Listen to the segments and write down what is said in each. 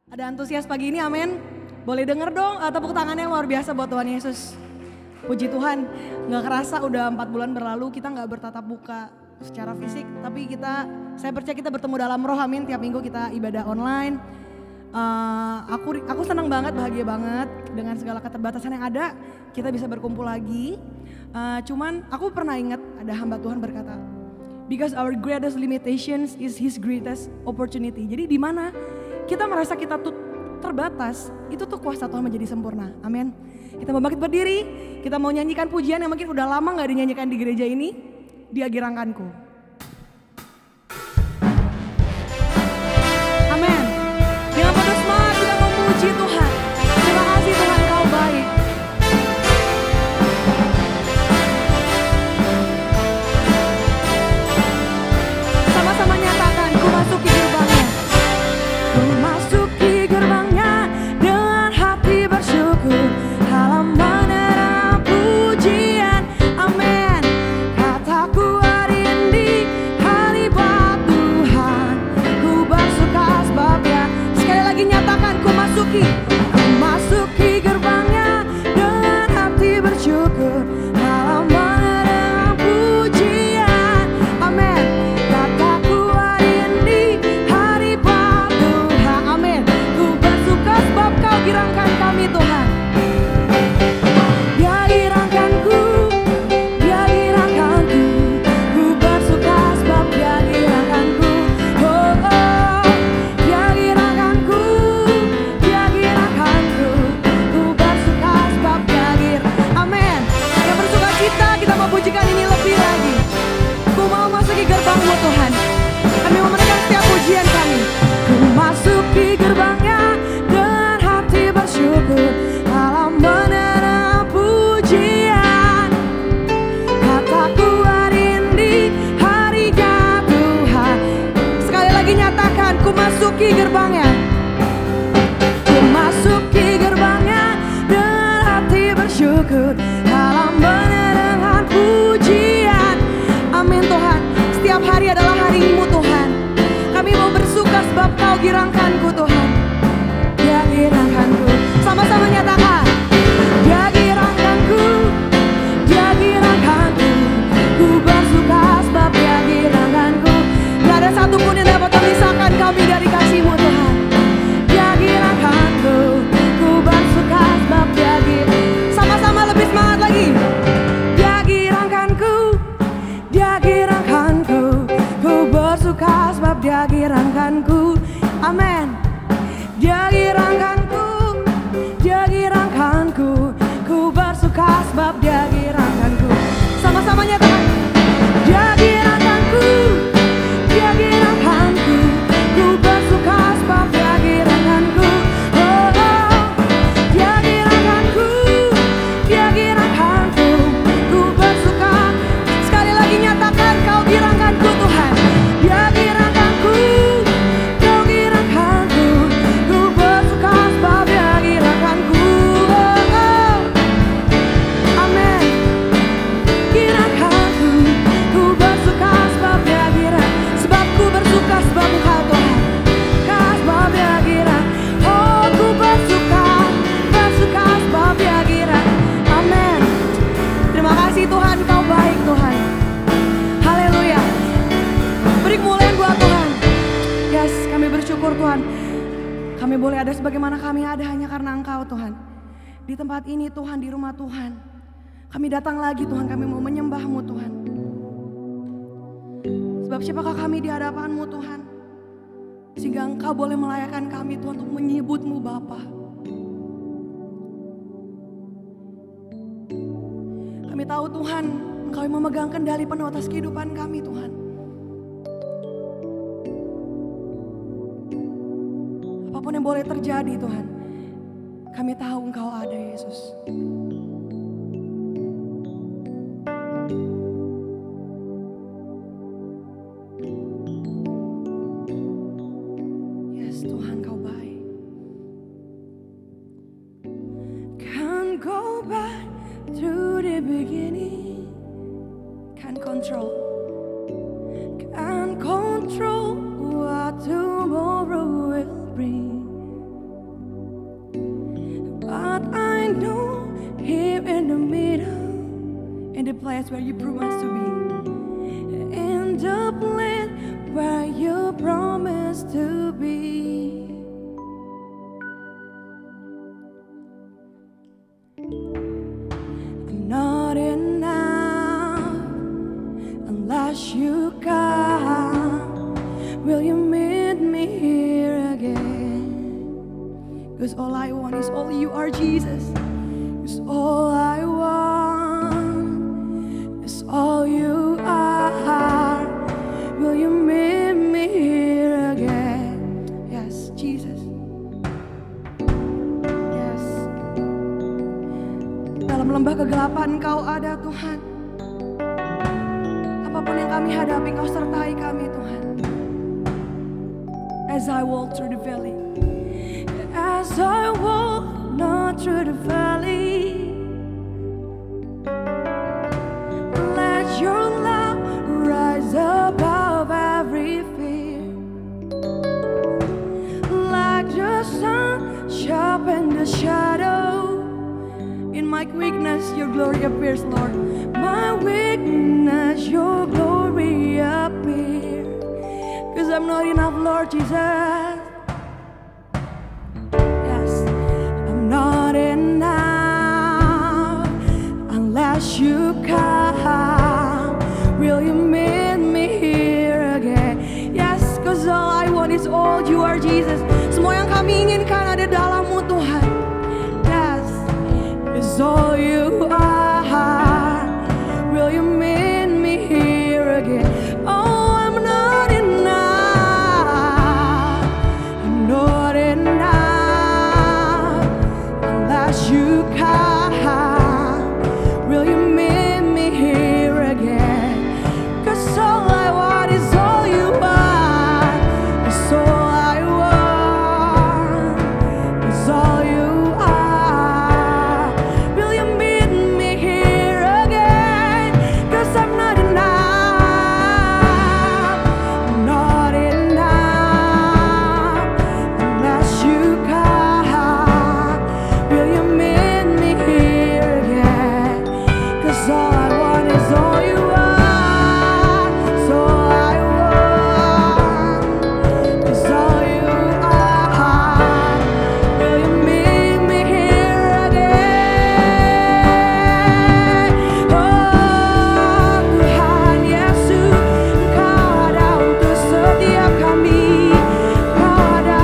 Ada antusias pagi ini, amin. Boleh denger dong tepuk tangannya yang luar biasa buat Tuhan Yesus. Puji Tuhan, gak kerasa udah 4 bulan berlalu kita gak bertatap muka secara fisik. Tapi saya percaya kita bertemu dalam roh, amin. Tiap minggu kita ibadah online. Aku senang banget, bahagia banget dengan segala keterbatasan yang ada. Kita bisa berkumpul lagi. Cuman aku pernah ingat ada hamba Tuhan berkata, because our greatest limitations is His greatest opportunity. Jadi di mana kita merasa kita tuh terbatas, itu tuh kuasa Tuhan menjadi sempurna. Amin. Kita mau bangkit berdiri, kita mau nyanyikan pujian yang mungkin udah lama gak dinyanyikan di gereja ini. Dia girangkanku. Amin. Dengan penuh semangat kita memuji Tuhan. Terima kasih Tuhan, Kau baik. Sama-sama nyatakan, ku masuki gerbangnya. Ku masuki gerbangnya dengan hati bersyukur. Halaman dan pujian, amin. Kataku hari ini halibat Tuhan. Ku bersuka sebabnya. Sekali lagi nyatakan, ku masuki gerbangnya dengan hati bersyukur. Halaman dan pujian, amin. Kataku hari ini halibat Tuhan, amin. Ku bersuka sebab Kau girangkan kami Tuhan. Dia girangkanku, Dia girangkanku. Ku bersuka sebab Dia girangkanku. Oh, oh. Dia girangkanku, Dia girangkanku. Ku bersuka sebab Dia amin. Yang bersuka cita, kita mau pujikan ini lebih lagi. Ku mau masuki gerbang-Mu Tuhan. Kami mau menaikkan setiap pujian kami. Ku masuki gerbangnya dengan hati bersyukur. Halaman dan pujian. Kataku hari ini harinya Tuhan. Sekali lagi nyatakan, ku masuki gerbangnya. Ku masuki gerbangnya dengan hati bersyukur. Halaman dengan pujian, amin Tuhan. Setiap hari adalah hari-Mu Tuhan. Kami mau bersuka sebab Kau girangkanku Tuhan. Dia girangkanku. Sama-sama nyatakan, Dia girangkanku, Dia girangkanku. Ku bersuka sebab Dia girangkanku. Gak ada satupun yang dapat memisahkan kami dari kasih-Mu Tuhan. Dia girangkanku, ku bersuka sebab Dia sama-sama lebih semangat lagi. Dia girangkanku, Dia girangkanku. Ku bersuka sebab Dia girangkanku. Amin. Dia girangkanku, Dia girangkanku. Ku bersuka sebab Dia girangkanku. Sama-sama nyatakan, Dia girangkanku, Dia girangkanku. Ku bersuka sebab Dia girangkanku. Oh, oh. Dia girangkanku, Dia girangkanku. Ku bersuka. Sekali lagi nyatakan, Kau girangkanku Tuhan. Dia girangkanku, Kau girangkanku. Ku bersuka sebab Dia girangkanku. Oh, oh. Amin. Girangkanku, ku bersuka sebab Dia girang. Sebab ku bersuka sebab Engkau Tuhan. Sebab Dia girang. Oh, ku bersuka sebab Dia girang. Amin. Terima kasih Tuhan, Kau baik Tuhan. Haleluya. Beri kemuliaan buat Tuhan. Yes, kami bersyukur Tuhan. Kami boleh ada sebagaimana kami ada hanya karena Engkau Tuhan. Di tempat ini Tuhan, di rumah Tuhan. Kami datang lagi Tuhan, kami mau menyembah-Mu Tuhan. Sebab siapakah kami di hadapan-Mu Tuhan? Sehingga Engkau boleh melayakan kami Tuhan untuk menyebut-Mu Bapa. Kami tahu Tuhan, Engkau yang memegang kendali penuh atas kehidupan kami Tuhan. Apapun yang boleh terjadi Tuhan, kami tahu Engkau ada Yesus. Yes Tuhan, Kau baik. Can't go back to the beginning. Can't control what tomorrow will bring. place where you promised to be. In the place where you promised to be. I'm not enough unless you come. Will you meet me here again? Cause all I want is all you are, Jesus. Cause all I want is all you are. Will you meet me here again? Yes, Jesus. Yes. Dalam lembah kegelapan Engkau ada, Tuhan. Apapun yang kami hadapi, Engkau sertai kami, Tuhan. As I walk through the valley, as I walk not through the valley, let your love rise above every fear. Like the sun sharpen the shadow, in my weakness your glory appears, Lord. My weakness your glory appears. Cause I'm not enough, Lord Jesus. Yes, I'm not enough unless you come. Will you meet me here again? Yes, cause all I want is all you are, Jesus. Semua yang kami inginkan ada dalam-Mu, Tuhan. Yes, is all you are. Will you meet me here again? Oh, I'm not enough. I'm not enough unless you come. Will you meet me here again? Cause all I want is all you are. It's all I want. It's all you are. Will you meet me here again? Cause I'm not enough. I'm not enough unless you come. Will you meet me here again? Cause all I want is all you are. It's all I want. It's all you are. Will you meet me here again? Oh Tuhan Yesus, Engkau ada untuk setiap kami. Engkau ada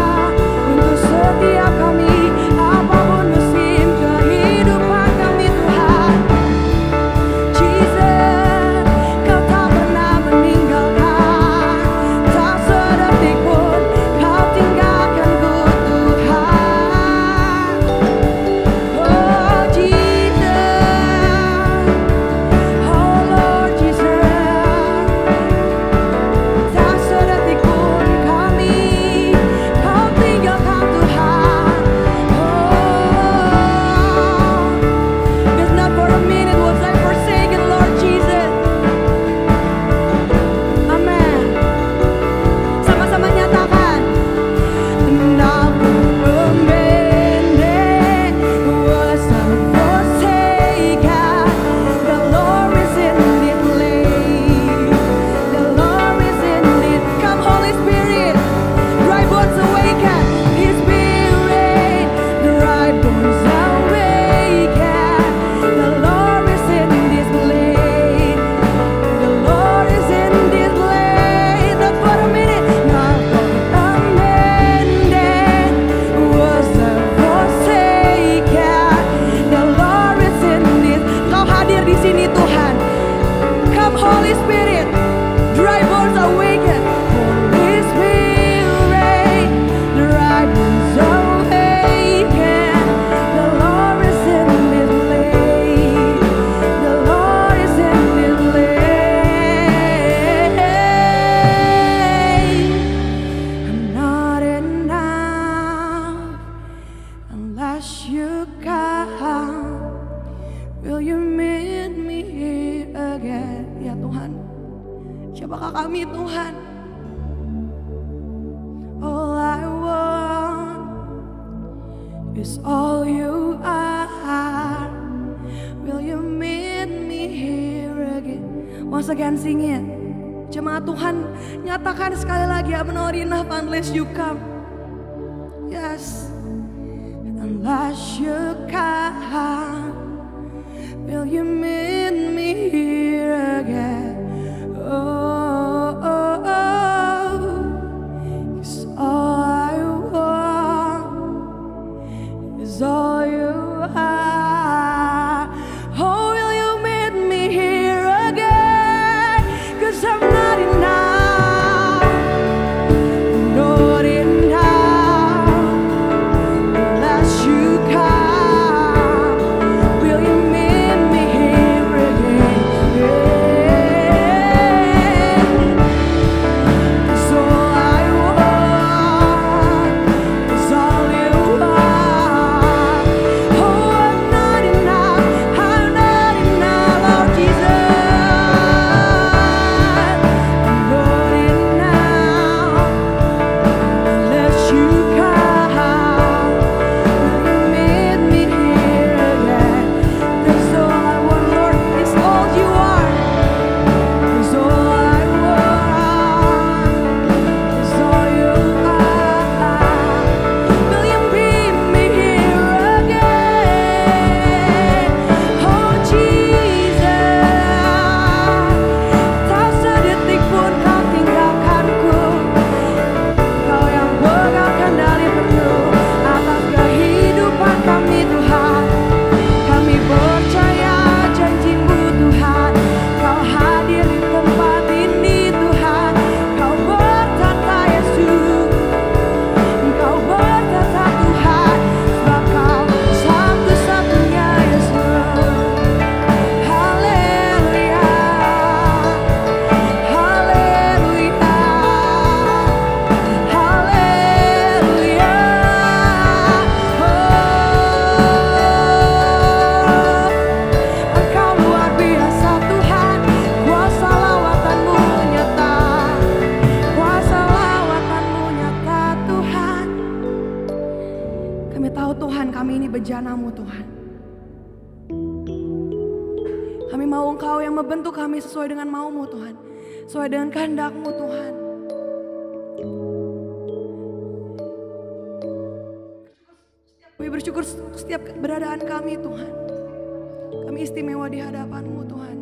untuk setiap kami. Apapun musim kehidupan kami, Tuhan. Jesus, Kau tak pernah meninggalkan. Tak sedetik pun Kau tinggalkanku, Tuhan. Oh Jesus, oh Lord Jesus, tak sedetik pun kami Kau tinggalkan, Tuhan. Oh, cause not for a minute was I forsaken, Lord Jesus. Amen. Sama-sama nyatakan. Not for a minute was I forsaken. The Lord is in this place. The Lord is in this. Come, Holy Spirit. Dry bones awaken. His Spirit. Dry bones awaken. The Lord is in this place. The Lord is in this place. Not for a minute. Not for a minute was I forsaken. The Lord is in this. Kau hadir di sini, Tuhan. Come, Holy Spirit. Dry bones awaken. Holy Spirit. Dry bones awaken. The Lord is in this place. The Lord is in this place. I'm not enough unless you come. Will you meet me here again? Ya Tuhan, siapakah kami, Tuhan? All I want is all you are. Will you meet me here again? Once again sing it. Jemaat Tuhan, nyatakan sekali lagi, I'm not enough unless you come. Yes. Unless you come, will you meet me here again? Oh, oh, oh. 'Cause all I want is all you are. Oh, will you meet me here again? 'Cause I'm not enough, not enough. Unless you come, will you meet me here again? Yeah. 'Cause all I want is all you are. Oh, I'm not enough, Lord Jesus. I'm not enough unless you come. Will you meet me here again? 'Cause all I want, Lord, is all you are. 'Cause all I want is all you are. Will you meet me here again? Oh Jesus, tak sedetik pun kau tinggalkanku. Kau yang pegang kendali penuh atas kehidupan kami Tuhan. Kami percaya janji-Mu Tuhan. Kau hadir di tempat ini Tuhan. Kau bertata Yesus. Kau bertata Tuhan. Sebab Kau satu-satunya Yesus. Haleluya. Haleluya. Haleluya. Engkau luar biasa Tuhan. Kuasa lawatan-Mu nyata. Kuasa lawatan-Mu nyata Tuhan. Kami tahu Tuhan, kami ini bejana-Mu Tuhan. Kami mau Engkau yang membentuk kami sesuai dengan mau-Mu Tuhan. Sesuai dengan kehendak-Mu Tuhan. Kami bersyukur setiap keberadaan kami Tuhan. Kami istimewa di hadapan-Mu Tuhan.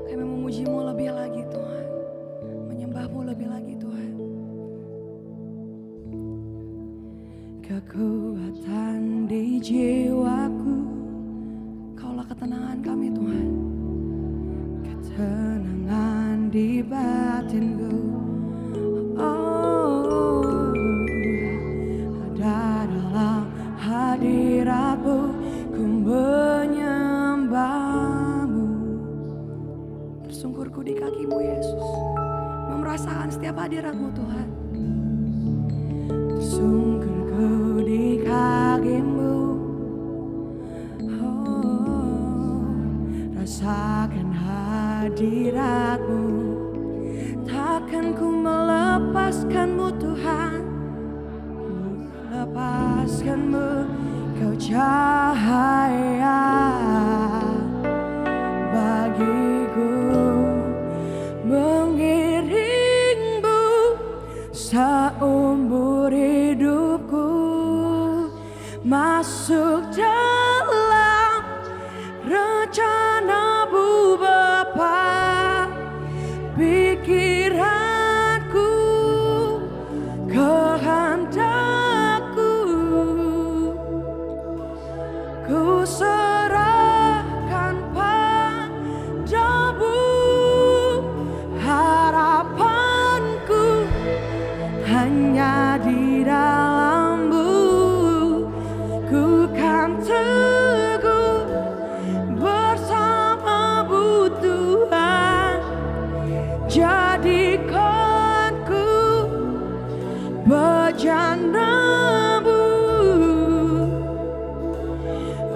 Kami memuji-Mu lebih lagi Tuhan. Menyembah-Mu lebih lagi Tuhan. Kekuatan di jiwaku, Kaulah ketenangan kami Tuhan. Ketenangan di batinku. Oh, ada dalam hadirat-Mu, ku menyembah-Mu. Tersungkurku di kaki-Mu Yesus, merasakan setiap hadirat-Mu Tuhan. Tersungkurku di kaki-Mu. Oh, rasakan hadirat-Mu. Takkan ku melepaskan-Mu Tuhan. Melepaskan-Mu, Kau cahaya bagiku. Mengiring-Mu seumur hidupku. Masuk dalam rencana-Mu Bapa. Pikiranku, kehendakku, ku serahkan padamu. Harapanku hanya di dalam-Mu. Ku kan teguh bersama-Mu Tuhan. Jadikanku bejana-Mu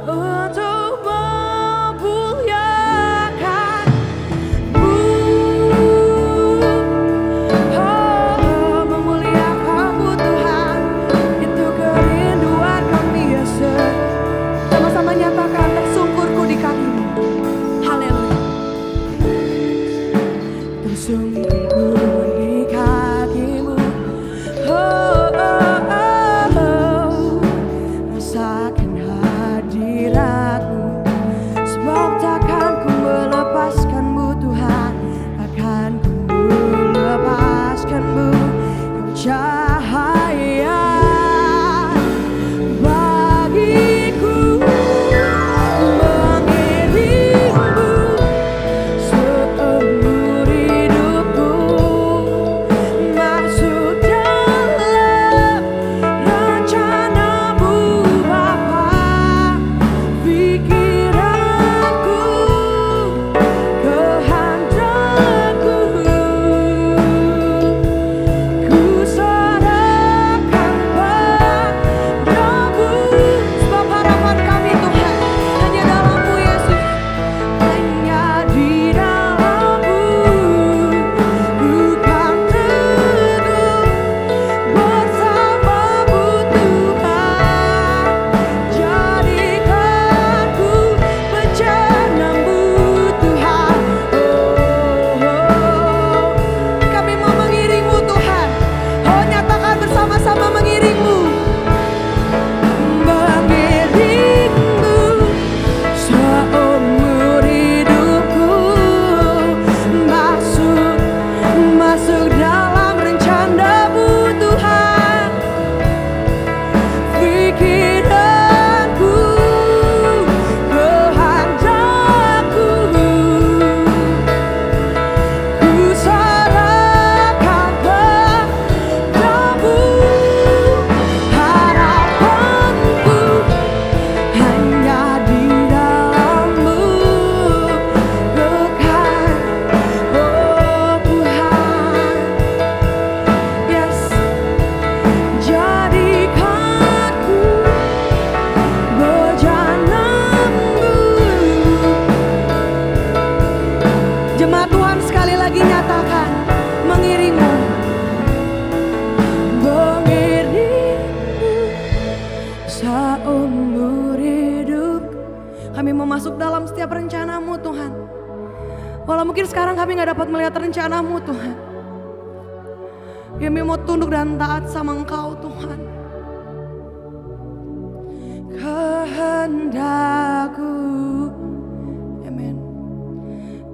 untuk Kami mau masuk dalam setiap rencana-Mu Tuhan. Walau mungkin sekarang kami gak dapat melihat rencana-Mu Tuhan. Kami mau tunduk dan taat sama Engkau Tuhan. Kehendakku, amin.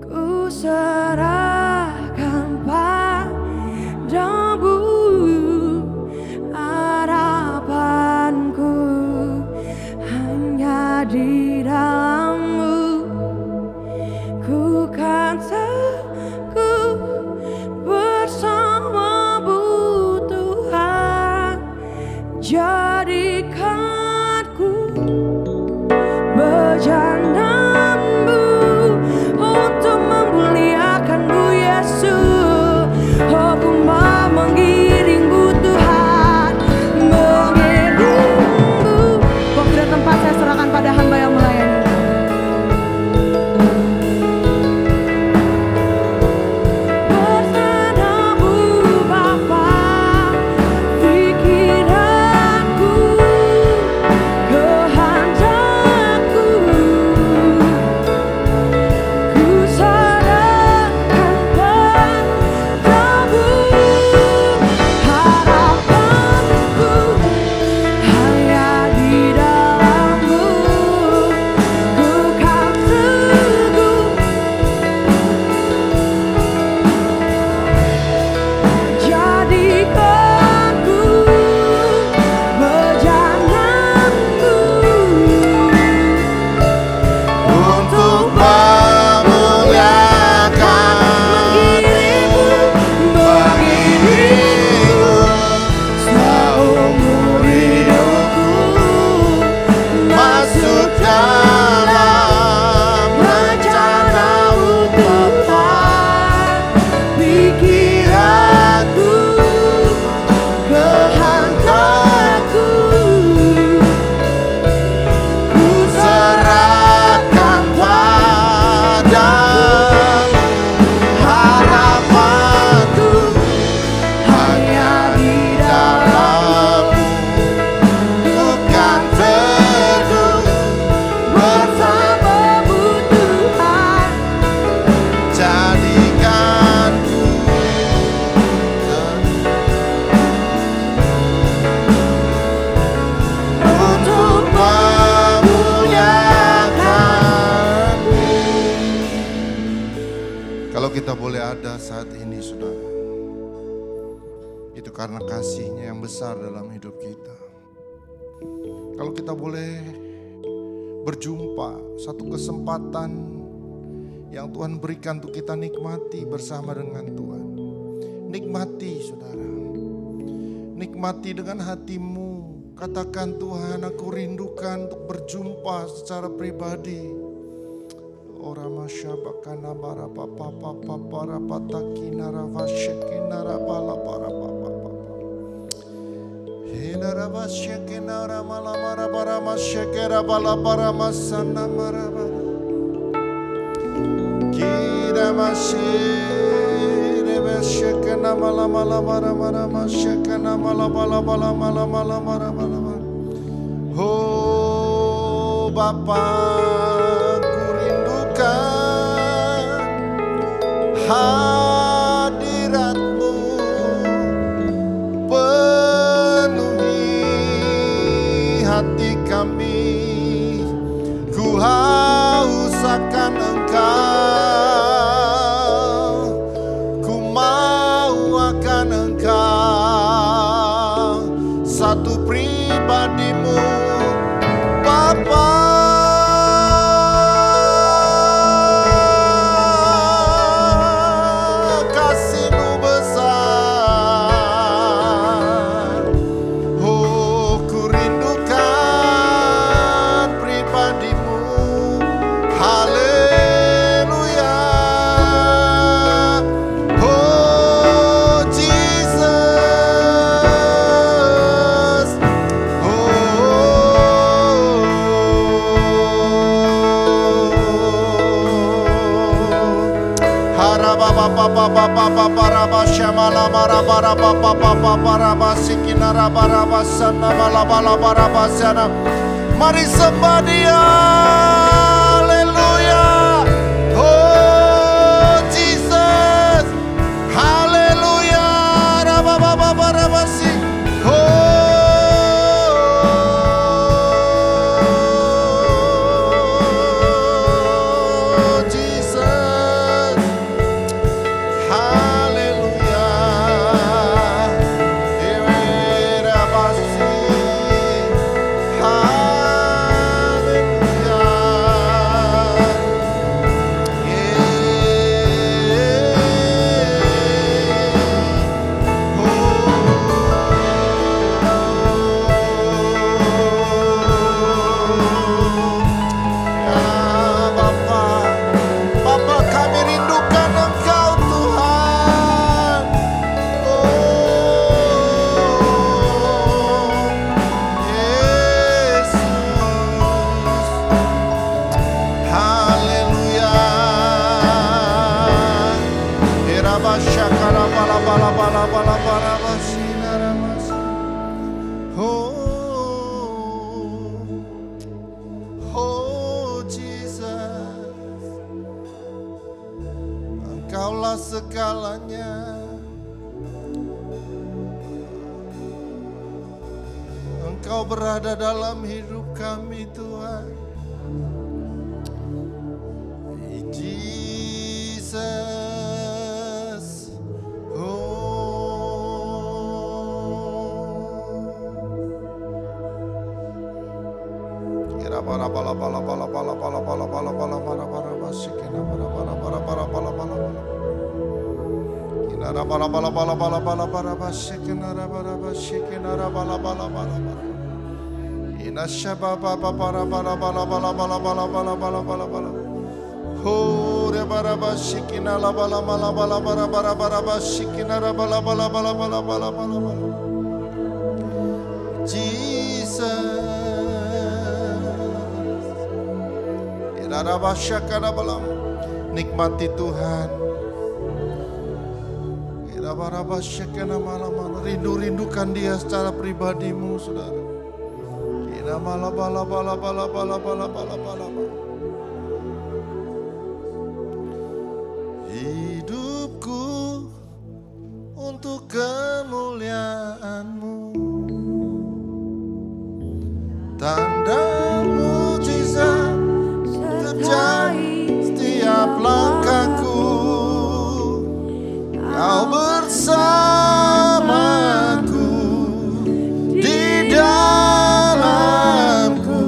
Ku serahkan padamu, harapanku hanya di dalam-Mu. Ku kan teguh bersama-Mu Tuhan. Jadikanku bejana-Mu untuk memuliakan-Mu Yesus. Oh, ku mau mengiring-Mu Tuhan, mengiring-Mu. Waktu dan tempat saya serahkan pada hamba yang melayani. Bersama-Mu Bapa, pikiranku, kehendakku, ku serahkan padamu, harapanku hanya di dalam-Mu. Ku kan teguh jadikanku bejana-Mu untuk memuliakan mengiring-Mu seumur hidupku, masuk dalam rencana-Mu tepat. Pikiranku, kehendakku, ku serahkan padamu, harapanku hanya di dalam-Mu. Ku kan teguh bersama-Mu Tuhan. jadikanku untuk memuliakan. Kalau kita boleh ada saat ini, saudara, itu karena kasih-Nya yang besar dalam hidup kita. Kalau kita boleh berjumpa, satu kesempatan yang Tuhan berikan untuk kita nikmati bersama dengan Tuhan. Nikmati, saudara. Nikmati dengan hatimu. Katakan, Tuhan, aku rindukan untuk berjumpa secara pribadi. Orama syabakana bara papa papa para patakina ravashekina rabala para papa papa. Hina ravashekina ramala mara bara mashekera bala bara masana mara bara. Kira mashire beshekena mala mala mara mara mashekena mala bala bala mala mala mara mala mara. Oh Bapa, ku rindukan hadirat-Mu, penuhi hati kami. Ku haus akan Engkau, ku mau akan Engkau, satu pribadi-Mu Bapa. Kasih-Mu besar. Oh, ku rindukan pribadi-Mu. Haleluya. Oh Jesus. Mari sembah Dia. Oh Jesus, Engkaulah segalanya. Engkau berada dalam hidup kami Tuhan. Jesus, nikmati Tuhan. Rindu-rindukan Dia secara pribadimu, saudara. Hidupku untuk kemuliaan-Mu, tanda mujizat terjadi setiap langkahku. Kau bersamaku di dalamku,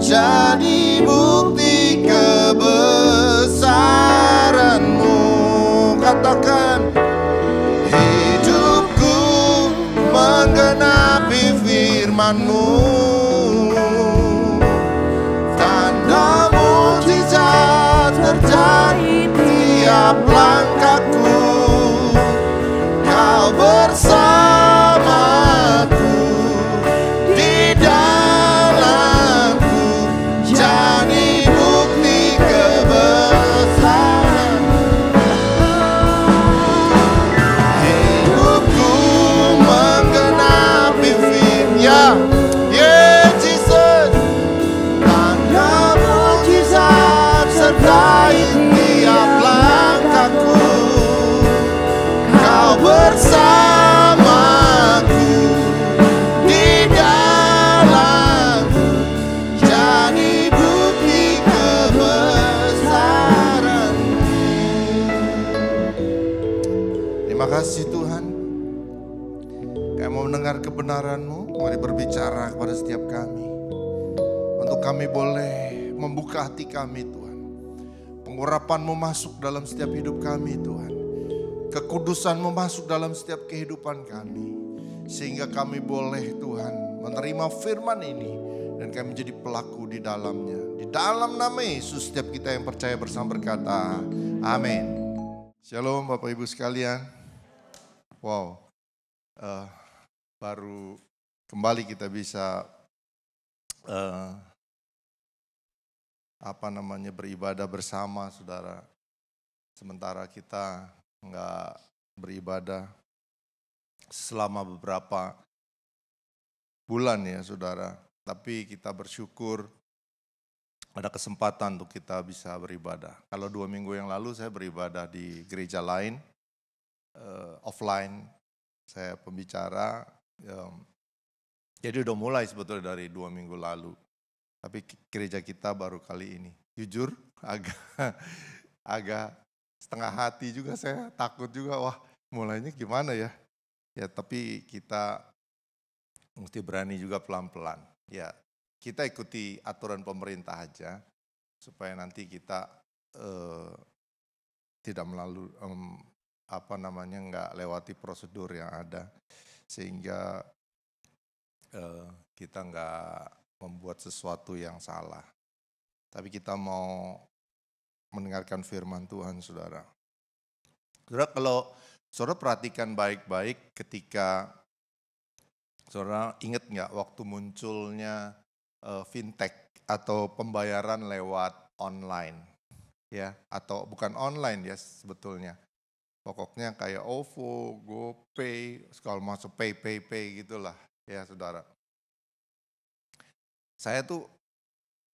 jadi bukti kebesaran-Mu. Katakan, hidupku menggenapi firman-Mu, tanda mujizat terjadi tiap langkahku. Kau bersamaku di dalamku, jadi bukti kebesaran. Hidupku menggenapi firman, yeah Jesus, tanda mujizat sertai tiap langkahku. Kau bersamaku di dalamku, jadi bukti kebesaran-Mu. Terima kasih Tuhan, kami mau mendengar kebenaran-Mu. Mari berbicara kepada setiap kami, untuk kami boleh membuka hati kami Tuhan. Pengurapan-Mu masuk dalam setiap hidup kami Tuhan. Kekudusan-Mu masuk dalam setiap kehidupan kami, sehingga kami boleh Tuhan menerima firman ini dan kami menjadi pelaku di dalamnya. Di dalam nama Yesus setiap kita yang percaya bersama berkata amin. Shalom Bapak Ibu sekalian. Wow, baru kembali kita bisa beribadah bersama saudara. Sementara kita enggak beribadah selama beberapa bulan ya saudara. Tapi kita bersyukur ada kesempatan untuk kita bisa beribadah. Kalau 2 minggu yang lalu saya beribadah di gereja lain, offline, saya pembicara. Jadi udah mulai sebetulnya dari 2 minggu lalu. Tapi gereja kita baru kali ini. Jujur agak setengah hati juga, saya takut juga, wah mulainya gimana ya. Ya tapi kita mesti berani juga pelan-pelan. Ya kita ikuti aturan pemerintah aja, supaya nanti kita tidak melalui nggak lewati prosedur yang ada. Sehingga kita nggak membuat sesuatu yang salah. Tapi kita mau mendengarkan firman Tuhan, saudara. Saudara, kalau saudara perhatikan baik-baik ketika saudara ingat nggak waktu munculnya fintech atau pembayaran lewat online, ya, atau bukan online ya sebetulnya. Pokoknya kayak OVO, GoPay, segala masuk pay gitulah ya saudara. Saya tuh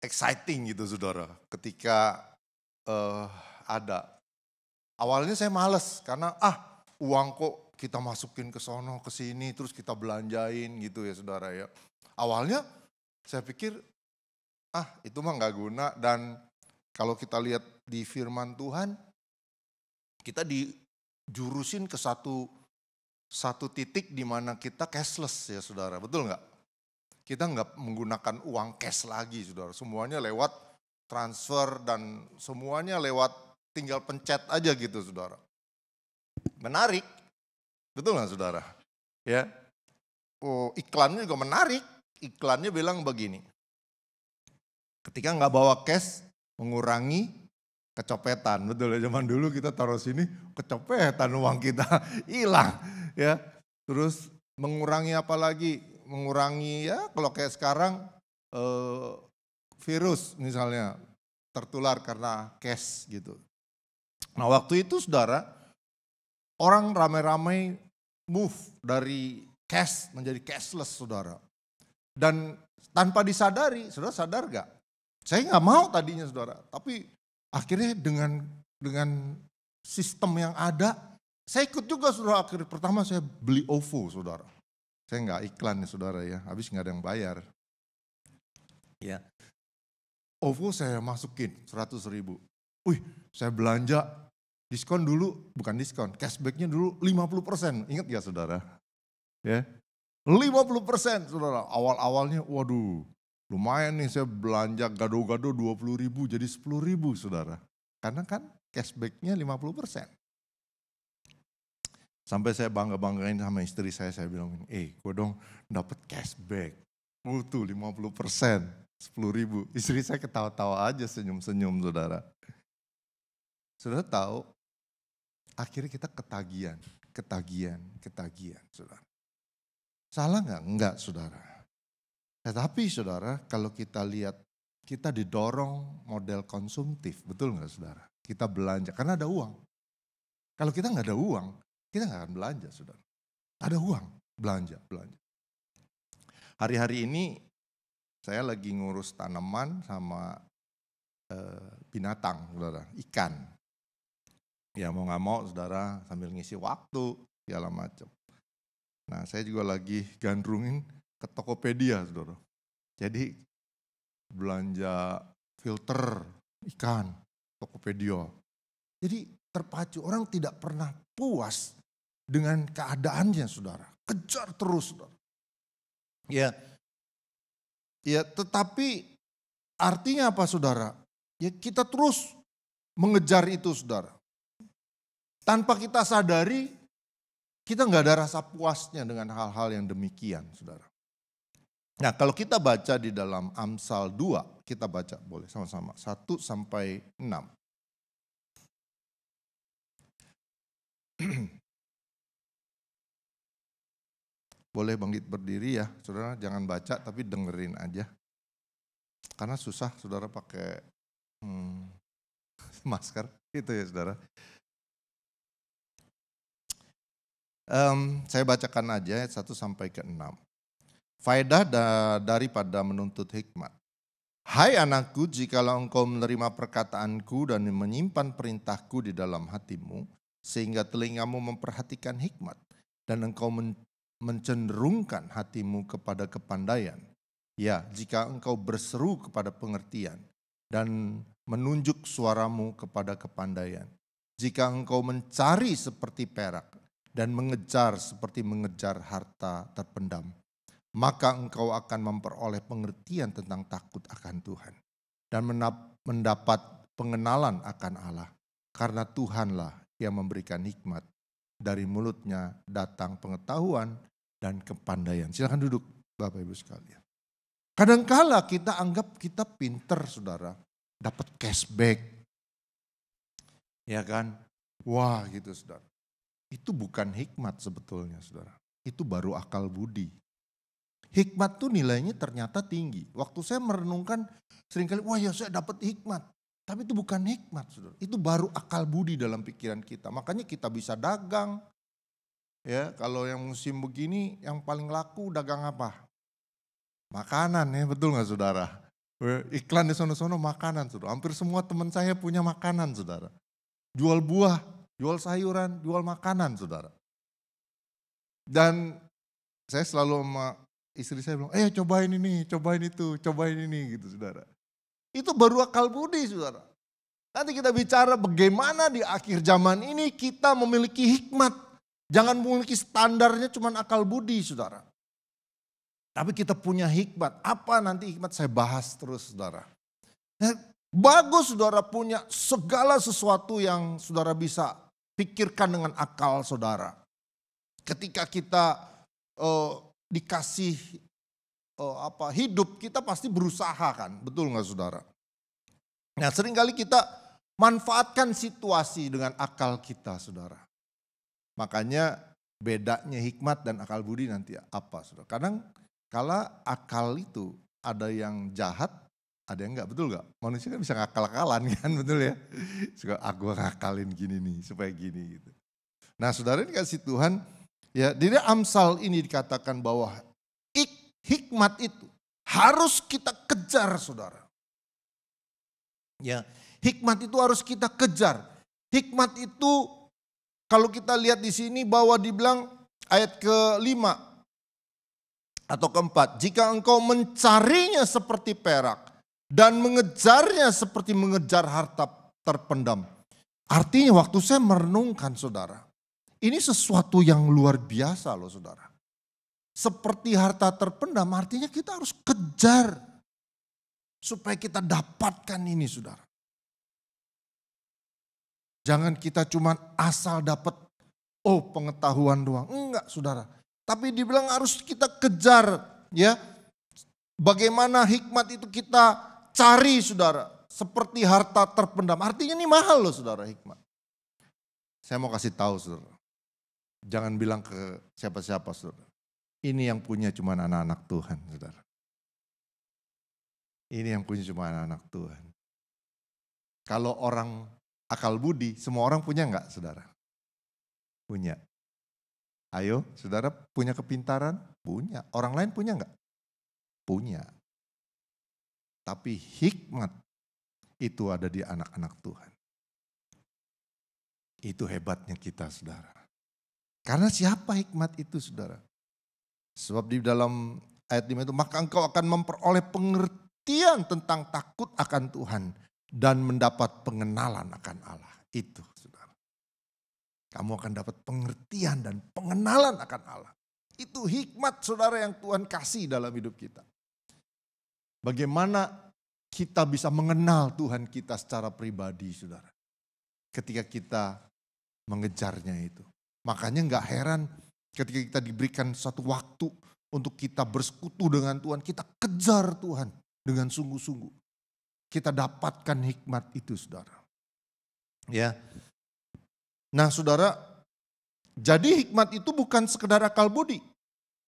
exciting gitu saudara ketika ada. Awalnya saya males karena uang kok kita masukin ke sono ke sini terus kita belanjain gitu ya saudara ya. Awalnya saya pikir itu mah nggak guna, dan kalau kita lihat di firman Tuhan kita dijurusin ke satu titik di mana kita cashless ya saudara, betul nggak? Kita nggak menggunakan uang cash lagi saudara, semuanya lewat transfer dan semuanya lewat tinggal pencet aja gitu saudara. Menarik, betul nggak saudara? Ya, iklannya juga menarik. Iklannya bilang begini, ketika nggak bawa cash mengurangi kecopetan, betul ya, zaman dulu kita taruh sini kecopetan uang kita hilang ya. Terus mengurangi apa lagi? Mengurangi ya kalau kayak sekarang virus misalnya tertular karena cash gitu. Nah waktu itu saudara, orang ramai-ramai move dari cash menjadi cashless saudara. Dan tanpa disadari, saudara sadar gak? Saya gak mau tadinya saudara, tapi akhirnya dengan sistem yang ada, saya ikut juga saudara. Akhirnya pertama saya beli OVO saudara. Saya nggak iklan ya saudara ya, habis nggak ada yang bayar. Ya, OVO saya masukin 100.000. Wih, saya belanja diskon dulu, bukan diskon, cashbacknya dulu 50%. Ingat gak saudara? Ya, 50% saudara. Awal-awalnya, waduh, lumayan nih saya belanja gado-gado 20.000 jadi 10.000 saudara. Karena kan cashbacknya 50%. Sampai saya bangga-banggain sama istri saya bilang, gue dong dapat cashback. Tuh 50%, 10.000. Istri saya ketawa-tawa aja, senyum-senyum saudara. Saudara tahu, akhirnya kita ketagihan saudara. Salah nggak? Enggak saudara. Tetapi saudara, kalau kita lihat, kita didorong model konsumtif, betul nggak saudara? Kita belanja, karena ada uang. Kalau kita nggak ada uang, kita nggak akan belanja saudara. Ada uang, belanja. Hari-hari ini saya lagi ngurus tanaman sama binatang saudara, ikan. Ya mau nggak mau saudara sambil ngisi waktu, segala macam. Nah saya juga lagi gandrungin ke Tokopedia saudara. Jadi belanja filter ikan, Tokopedia. Jadi terpacu, orang tidak pernah puas dengan keadaannya saudara. Kejar terus saudara. Ya, tetapi artinya apa saudara? Ya kita terus mengejar itu saudara. Tanpa kita sadari, kita nggak ada rasa puasnya dengan hal-hal yang demikian saudara. Nah kalau kita baca di dalam Amsal 2, kita baca boleh sama-sama 1 sampai 6. Boleh bangkit berdiri ya, saudara jangan baca tapi dengerin aja. Karena susah saudara pakai masker, itu ya saudara. Saya bacakan aja 1 sampai ke 6. Faedah daripada menuntut hikmat. Hai anakku, jikalau engkau menerima perkataanku dan menyimpan perintahku di dalam hatimu, sehingga telingamu memperhatikan hikmat, dan engkau mencenderungkan hatimu kepada kepandaian. Ya, jika engkau berseru kepada pengertian dan menunjuk suaramu kepada kepandaian. Jika engkau mencari seperti perak dan mengejar seperti mengejar harta terpendam, maka engkau akan memperoleh pengertian tentang takut akan Tuhan dan mendapat pengenalan akan Allah. Karena Tuhanlah yang memberikan hikmat. Dari mulutnya datang pengetahuan dan kepandaian. Silakan duduk Bapak Ibu sekalian. Kadangkala kita anggap kita pinter saudara, dapat cashback. Ya kan? Wah gitu saudara. Itu bukan hikmat sebetulnya saudara. Itu baru akal budi. Hikmat tuh nilainya ternyata tinggi. Waktu saya merenungkan seringkali, wah ya saya dapat hikmat. Tapi itu bukan hikmat, saudara. Itu baru akal budi dalam pikiran kita. Makanya kita bisa dagang. Ya, kalau yang musim begini yang paling laku dagang apa? Makanan ya, betul nggak saudara? Iklan di sono-sono makanan, saudara. Hampir semua teman saya punya makanan, saudara. Jual buah, jual sayuran, jual makanan, saudara. Dan saya selalu sama istri saya bilang, cobain ini, cobain itu, cobain ini gitu, saudara. Itu baru akal budi, saudara. Nanti kita bicara bagaimana di akhir zaman ini kita memiliki hikmat. Jangan memiliki standarnya cuma akal budi, saudara. Tapi kita punya hikmat. Apa nanti hikmat saya bahas terus, saudara. Bagus saudara punya segala sesuatu yang saudara bisa pikirkan dengan akal saudara. Ketika kita dikasih hidup, kita pasti berusaha kan, betul nggak saudara? Nah seringkali kita manfaatkan situasi dengan akal kita saudara. Makanya bedanya hikmat dan akal budi nanti apa saudara. Kadang kala akal itu ada yang jahat, ada yang enggak, betul enggak? Manusia kan bisa ngakal-akalan kan, betul ya? Suka aku ngakalin gini nih, supaya gini gitu. Nah saudara ini kasih Tuhan, ya di Amsal ini dikatakan bahwa hikmat itu harus kita kejar saudara. Ya, hikmat itu harus kita kejar. Hikmat itu kalau kita lihat di sini bahwa dibilang ayat ke-5 atau ke-4. Jika engkau mencarinya seperti perak dan mengejarnya seperti mengejar harta terpendam. Artinya waktu saya merenungkan saudara. Ini sesuatu yang luar biasa loh saudara. Seperti harta terpendam artinya kita harus kejar. Supaya kita dapatkan ini saudara. Jangan kita cuma asal dapat pengetahuan doang. Enggak saudara. Tapi dibilang harus kita kejar ya. Bagaimana hikmat itu kita cari saudara. Seperti harta terpendam. Artinya ini mahal loh saudara hikmat. Saya mau kasih tahu saudara. Jangan bilang ke siapa-siapa saudara. Ini yang punya cuma anak-anak Tuhan saudara. Ini yang punya cuma anak-anak Tuhan. Kalau orang akal budi, semua orang punya enggak saudara? Punya. Ayo saudara punya kepintaran? Punya. Orang lain punya enggak? Punya. Tapi hikmat itu ada di anak-anak Tuhan. Itu hebatnya kita saudara. Karena siapa hikmat itu saudara? Sebab di dalam ayat 5 itu, maka engkau akan memperoleh pengertian tentang takut akan Tuhan dan mendapat pengenalan akan Allah. Itu saudara. Kamu akan dapat pengertian dan pengenalan akan Allah. Itu hikmat saudara yang Tuhan kasih dalam hidup kita. Bagaimana kita bisa mengenal Tuhan kita secara pribadi saudara. Ketika kita mengejarnya itu. Makanya gak heran ketika kita diberikan satu waktu untuk kita bersekutu dengan Tuhan. Kita kejar Tuhan dengan sungguh-sungguh. Kita dapatkan hikmat itu saudara. Ya. Nah saudara, jadi hikmat itu bukan sekedar akal budi.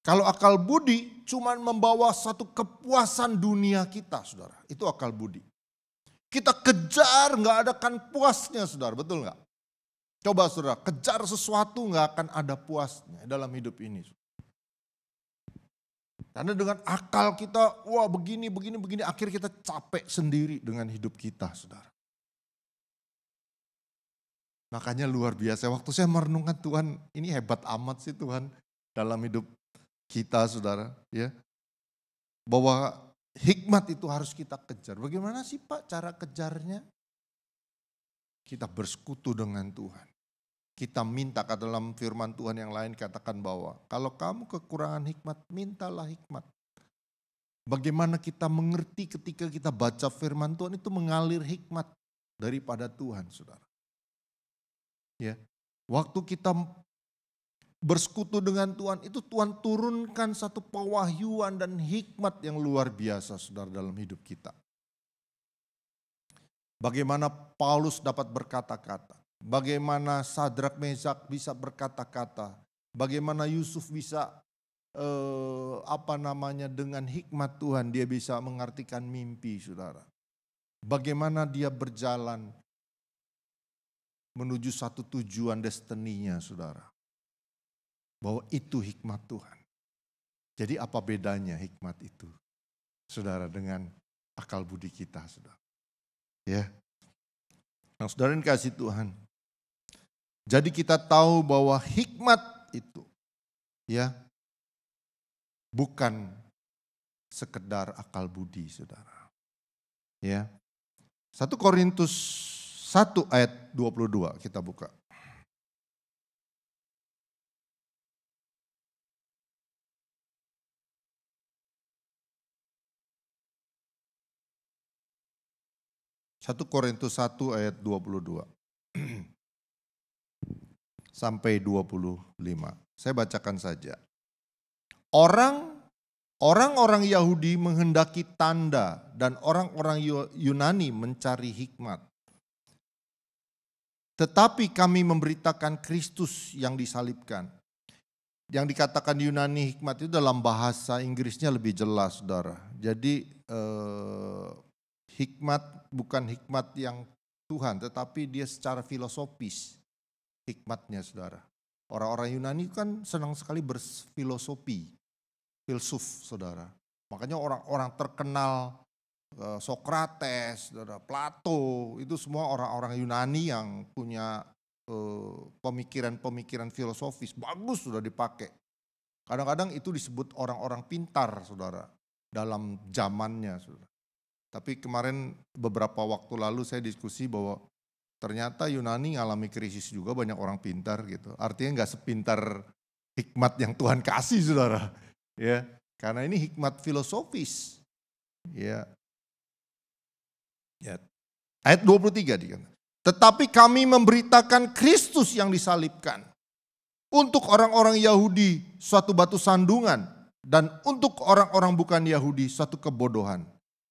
Kalau akal budi cuma membawa satu kepuasan dunia kita saudara. Itu akal budi. Kita kejar gak ada kan puasnya saudara, betul gak? Coba saudara, kejar sesuatu gak akan ada puasnya dalam hidup ini. Karena dengan akal kita, wah begini, akhirnya kita capek sendiri dengan hidup kita saudara. Makanya luar biasa, waktu saya merenungkan Tuhan, ini hebat amat sih Tuhan dalam hidup kita saudara. Ya, bahwa hikmat itu harus kita kejar. Bagaimana sih Pak cara kejarnya? Kita bersekutu dengan Tuhan. Kita minta ke dalam firman Tuhan yang lain katakan bahwa kalau kamu kekurangan hikmat, mintalah hikmat. Bagaimana kita mengerti ketika kita baca firman Tuhan itu mengalir hikmat daripada Tuhan saudara. Ya, waktu kita bersekutu dengan Tuhan itu Tuhan turunkan satu pewahyuan dan hikmat yang luar biasa saudara dalam hidup kita. Bagaimana Paulus dapat berkata-kata. Bagaimana Sadrak Mesak bisa berkata-kata. Bagaimana Yusuf bisa dengan hikmat Tuhan dia bisa mengartikan mimpi saudara. Bagaimana dia berjalan menuju satu tujuan destininya, saudara. Bahwa itu hikmat Tuhan. Jadi apa bedanya hikmat itu, saudara, dengan akal budi kita, saudara. Ya. Nah, saudara yang kasih Tuhan. Jadi kita tahu bahwa hikmat itu, ya, bukan sekedar akal budi, saudara. Ya. 1 Korintus 1 ayat 22 kita buka. Satu Korintus 1 ayat 22 sampai 25. Saya bacakan saja. Orang-orang Yahudi menghendaki tanda dan orang-orang Yunani mencari hikmat. Tetapi kami memberitakan Kristus yang disalibkan. Yang dikatakan Yunani hikmat itu dalam bahasa Inggrisnya lebih jelas, saudara. Jadi hikmat bukan hikmat yang Tuhan, tetapi dia secara filosofis hikmatnya, saudara. Orang-orang Yunani kan senang sekali berfilosofi, filsuf, saudara. Makanya orang-orang terkenal Sokrates, saudara, Plato, itu semua orang-orang Yunani yang punya pemikiran-pemikiran filosofis, bagus sudah dipakai. Kadang-kadang itu disebut orang-orang pintar, saudara, dalam zamannya, saudara. Tapi kemarin beberapa waktu lalu saya diskusi bahwa ternyata Yunani ngalami krisis juga, banyak orang pintar gitu. Artinya nggak sepintar hikmat yang Tuhan kasih, saudara. Ya, karena ini hikmat filosofis. Ya. Ya. Ayat 23 dikatakan. Tetapi kami memberitakan Kristus yang disalibkan. Untuk orang-orang Yahudi suatu batu sandungan, dan untuk orang-orang bukan Yahudi suatu kebodohan.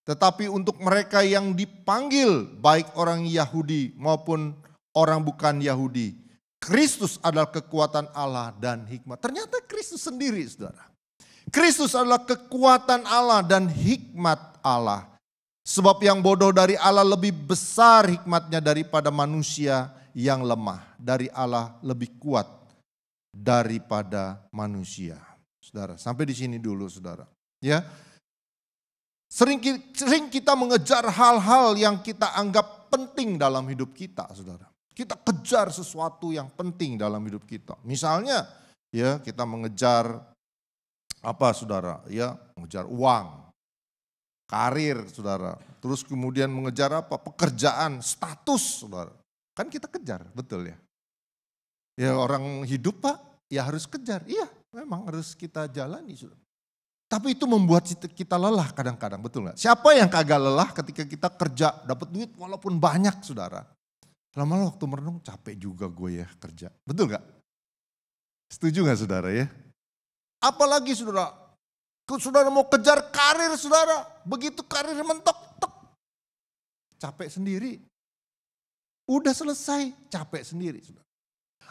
Tetapi untuk mereka yang dipanggil, baik orang Yahudi maupun orang bukan Yahudi, Kristus adalah kekuatan Allah dan hikmat. Ternyata Kristus sendiri, saudara. Kristus adalah kekuatan Allah dan hikmat Allah. Sebab yang bodoh dari Allah lebih besar hikmatnya daripada manusia yang lemah. Dari Allah lebih kuat daripada manusia. Saudara, sampai di sini dulu, saudara. Ya. Sering kita mengejar hal-hal yang kita anggap penting dalam hidup kita, saudara. Kita kejar sesuatu yang penting dalam hidup kita. Misalnya, ya, kita mengejar apa, saudara? Ya, mengejar uang, karir, saudara. Terus kemudian mengejar apa? Pekerjaan, status, saudara. Kan kita kejar, betul ya? Ya, orang hidup, Pak, ya harus kejar. Iya, memang harus kita jalani, saudara. Tapi itu membuat kita lelah kadang-kadang, betul gak? Siapa yang kagak lelah ketika kita kerja, dapat duit walaupun banyak, saudara. Lama-lama waktu merenung, capek juga gue ya kerja. Betul gak? Setuju gak, saudara ya? Apalagi, saudara, saudara mau kejar karir, saudara. Begitu karir mentok, tek, capek sendiri. Udah selesai, capek sendiri, saudara.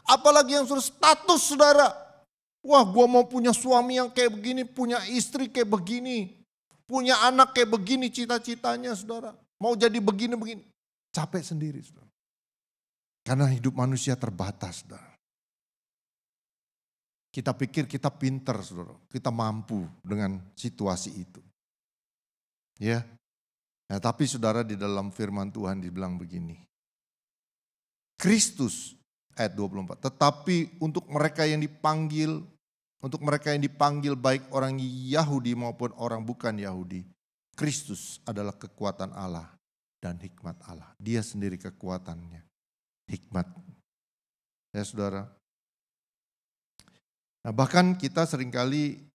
Apalagi yang sudah status, saudara. Wah, gue mau punya suami yang kayak begini, punya istri kayak begini, punya anak kayak begini cita-citanya, saudara. Mau jadi begini-begini. Capek sendiri, saudara. Karena hidup manusia terbatas, saudara. Kita pikir kita pinter, saudara. Kita mampu dengan situasi itu. Ya. Nah, tapi saudara, di dalam firman Tuhan dibilang begini. Kristus, ayat 24. Tetapi untuk mereka yang dipanggil baik orang Yahudi maupun orang bukan Yahudi, Kristus adalah kekuatan Allah dan hikmat Allah. Dia sendiri kekuatannya, hikmat. Ya, saudara. Nah, bahkan kita seringkali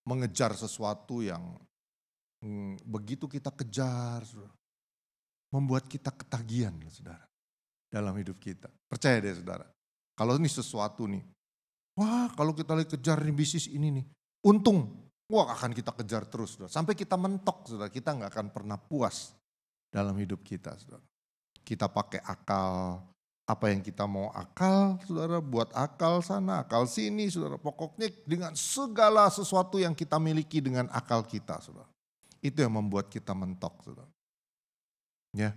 mengejar sesuatu yang begitu kita kejar, saudara, membuat kita ketagihan, saudara. Dalam hidup kita. Percaya deh, saudara. Kalau ini sesuatu nih. Wah, kalau kita lagi kejar nih bisnis ini nih. Untung. Wah, akan kita kejar terus, saudara. Sampai kita mentok, saudara. Kita gak akan pernah puas dalam hidup kita, saudara. Kita pakai akal. Apa yang kita mau akal, saudara. Buat akal sana, akal sini, saudara. Pokoknya dengan segala sesuatu yang kita miliki dengan akal kita, saudara. Itu yang membuat kita mentok, saudara. Ya,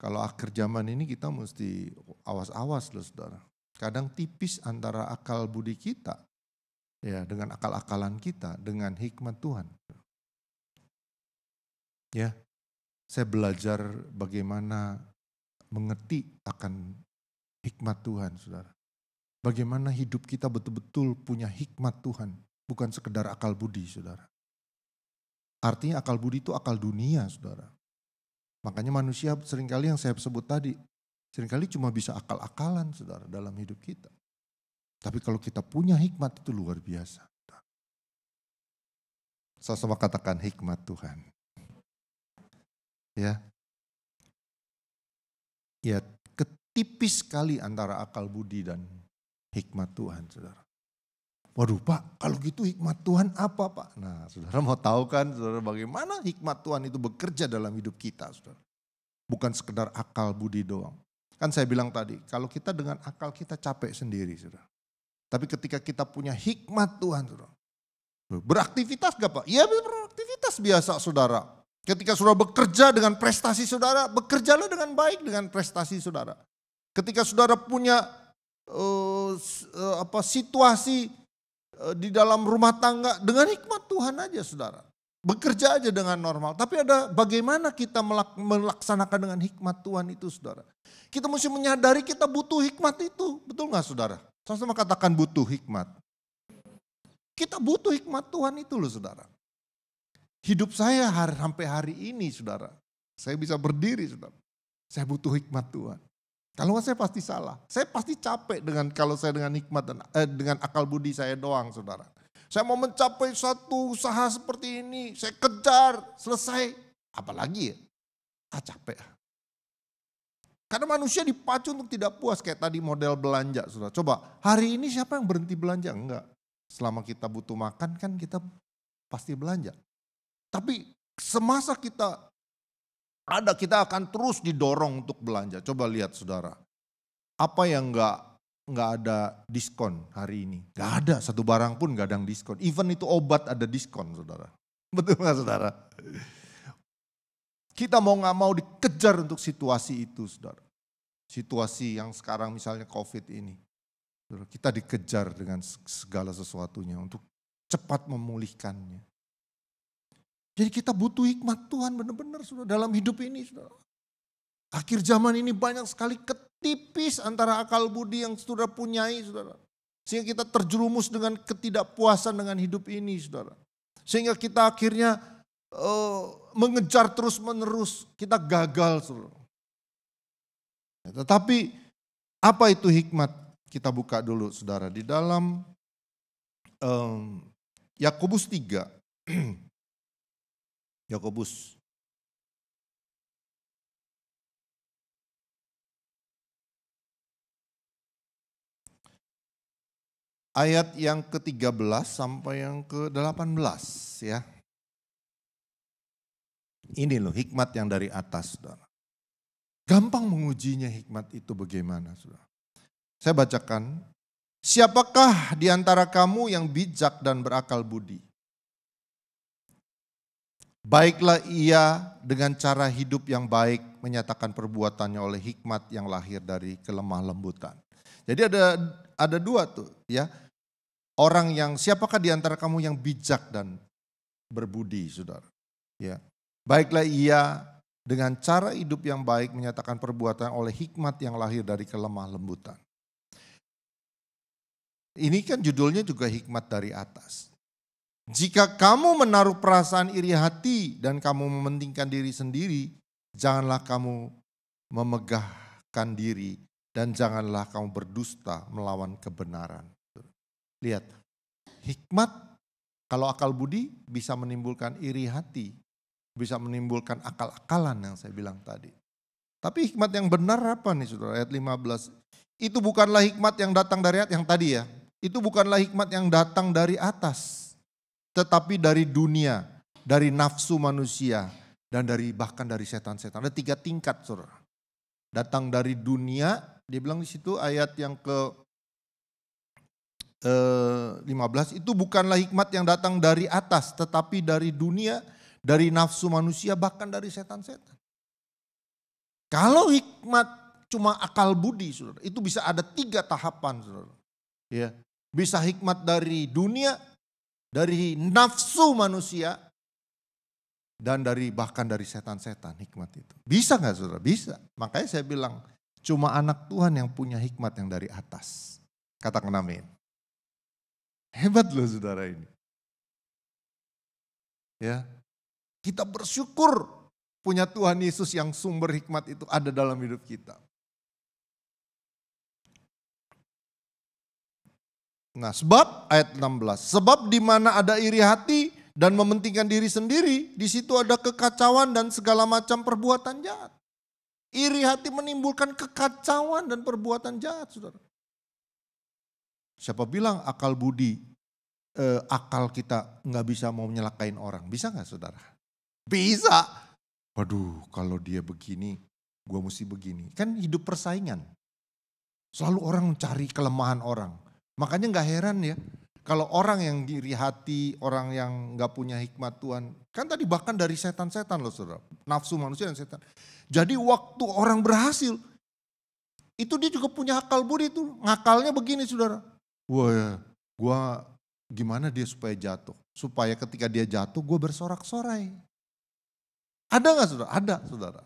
kalau akhir zaman ini kita mesti awas-awas loh, saudara. Kadang tipis antara akal budi kita, ya, dengan akal-akalan kita, dengan hikmat Tuhan. Ya, saya belajar bagaimana mengerti akan hikmat Tuhan, saudara. Bagaimana hidup kita betul-betul punya hikmat Tuhan, bukan sekedar akal budi, saudara. Artinya akal budi itu akal dunia, saudara. Makanya manusia seringkali yang saya sebut tadi, seringkali cuma bisa akal-akalan, saudara, dalam hidup kita. Tapi kalau kita punya hikmat itu luar biasa. Sama-sama katakan hikmat Tuhan. Ya, ketipis sekali antara akal budi dan hikmat Tuhan, saudara. Waduh Pak, kalau gitu hikmat Tuhan apa Pak? Nah saudara mau tahu kan saudara bagaimana hikmat Tuhan itu bekerja dalam hidup kita, saudara. Bukan sekedar akal budi doang. Kan saya bilang tadi, kalau kita dengan akal kita capek sendiri, saudara. Tapi ketika kita punya hikmat Tuhan, saudara. Beraktivitas gak Pak? Ya beraktivitas biasa, saudara. Ketika saudara bekerja dengan prestasi saudara, bekerjalah dengan baik dengan prestasi saudara. Ketika saudara punya situasi di dalam rumah tangga, dengan hikmat Tuhan aja saudara. Bekerja aja dengan normal. Tapi ada bagaimana kita melaksanakan dengan hikmat Tuhan itu saudara. Kita mesti menyadari kita butuh hikmat itu. Betul gak saudara? Sama-sama katakan butuh hikmat. Kita butuh hikmat Tuhan itu loh saudara. Hidup saya sampai hari ini saudara. Saya bisa berdiri saudara. Saya butuh hikmat Tuhan. Kalau saya pasti salah. Saya pasti capek kalau saya dengan hikmat dan dengan akal budi saya doang saudara. Saya mau mencapai satu usaha seperti ini. Saya kejar, selesai. Apalagi ya? Capek. Karena manusia dipacu untuk tidak puas kayak tadi model belanja saudara. Coba hari ini siapa yang berhenti belanja? Enggak. Selama kita butuh makan kan kita pasti belanja. Tapi semasa kita akan terus didorong untuk belanja. Coba lihat saudara, apa yang nggak ada diskon hari ini? Nggak ada, satu barang pun nggak ada yang diskon. Even itu obat ada diskon saudara. Betul nggak saudara? Kita mau nggak mau dikejar untuk situasi itu saudara. Situasi yang sekarang misalnya COVID ini. Kita dikejar dengan segala sesuatunya untuk cepat memulihkannya. Jadi kita butuh hikmat Tuhan benar-benar saudara dalam hidup ini saudara. Akhir zaman ini banyak sekali ketipis antara akal budi yang saudara punyai saudara. Sehingga kita terjerumus dengan ketidakpuasan dengan hidup ini saudara. Sehingga kita akhirnya mengejar terus menerus, kita gagal saudara. Tetapi apa itu hikmat? Kita buka dulu saudara di dalam Yakobus 3. Yakobus ayat yang ke-13 sampai yang ke-18 ya. Ini loh hikmat yang dari atas saudara. Gampang mengujinya hikmat itu bagaimana saudara. Saya bacakan, siapakah di antara kamu yang bijak dan berakal budi? Baiklah ia dengan cara hidup yang baik menyatakan perbuatannya oleh hikmat yang lahir dari kelemah lembutan. Jadi ada dua tuh ya. Orang yang siapakah di antara kamu yang bijak dan berbudi saudara. Ya. Baiklah ia dengan cara hidup yang baik menyatakan perbuatan oleh hikmat yang lahir dari kelemah lembutan. Ini kan judulnya juga hikmat dari atas. Jika kamu menaruh perasaan iri hati dan kamu mementingkan diri sendiri, janganlah kamu memegahkan diri dan janganlah kamu berdusta melawan kebenaran. Lihat, hikmat kalau akal budi bisa menimbulkan iri hati, bisa menimbulkan akal-akalan yang saya bilang tadi. Tapi hikmat yang benar apa nih saudara? Ayat 15, itu bukanlah hikmat yang datang dari yang tadi ya. Itu bukanlah hikmat yang datang dari atas. Tetapi dari dunia, dari nafsu manusia, dan bahkan dari setan-setan. Ada 3 tingkat saudara. Datang dari dunia, dia bilang di situ ayat yang ke 15, itu bukanlah hikmat yang datang dari atas, tetapi dari dunia, dari nafsu manusia, bahkan dari setan-setan. Kalau hikmat cuma akal budi, saudara, itu bisa ada 3 tahapan, saudara. Ya, bisa hikmat dari dunia, dari nafsu manusia, dan bahkan dari setan-setan hikmat itu. Bisa gak saudara? Bisa. Makanya saya bilang cuma anak Tuhan yang punya hikmat yang dari atas. Katakan amin. Hebat loh saudara ini. Ya, kita bersyukur punya Tuhan Yesus yang sumber hikmat itu ada dalam hidup kita. Nah, sebab ayat 16, sebab di mana ada iri hati dan mementingkan diri sendiri, di situ ada kekacauan dan segala macam perbuatan jahat. Iri hati menimbulkan kekacauan dan perbuatan jahat, saudara. Siapa bilang akal budi, akal kita nggak bisa mau nyelakain orang, bisa nggak saudara? Bisa. Waduh, kalau dia begini, gua mesti begini. Kan hidup persaingan. Selalu orang mencari kelemahan orang. Makanya nggak heran ya. Kalau orang yang iri hati, orang yang gak punya hikmat Tuhan. Kan tadi bahkan dari setan-setan loh saudara. Nafsu manusia dan setan. Jadi waktu orang berhasil. Itu dia juga punya akal budi itu. Ngakalnya begini saudara. Wah, gua gimana dia supaya jatuh. Supaya ketika dia jatuh gue bersorak-sorai. Ada gak saudara? Ada saudara.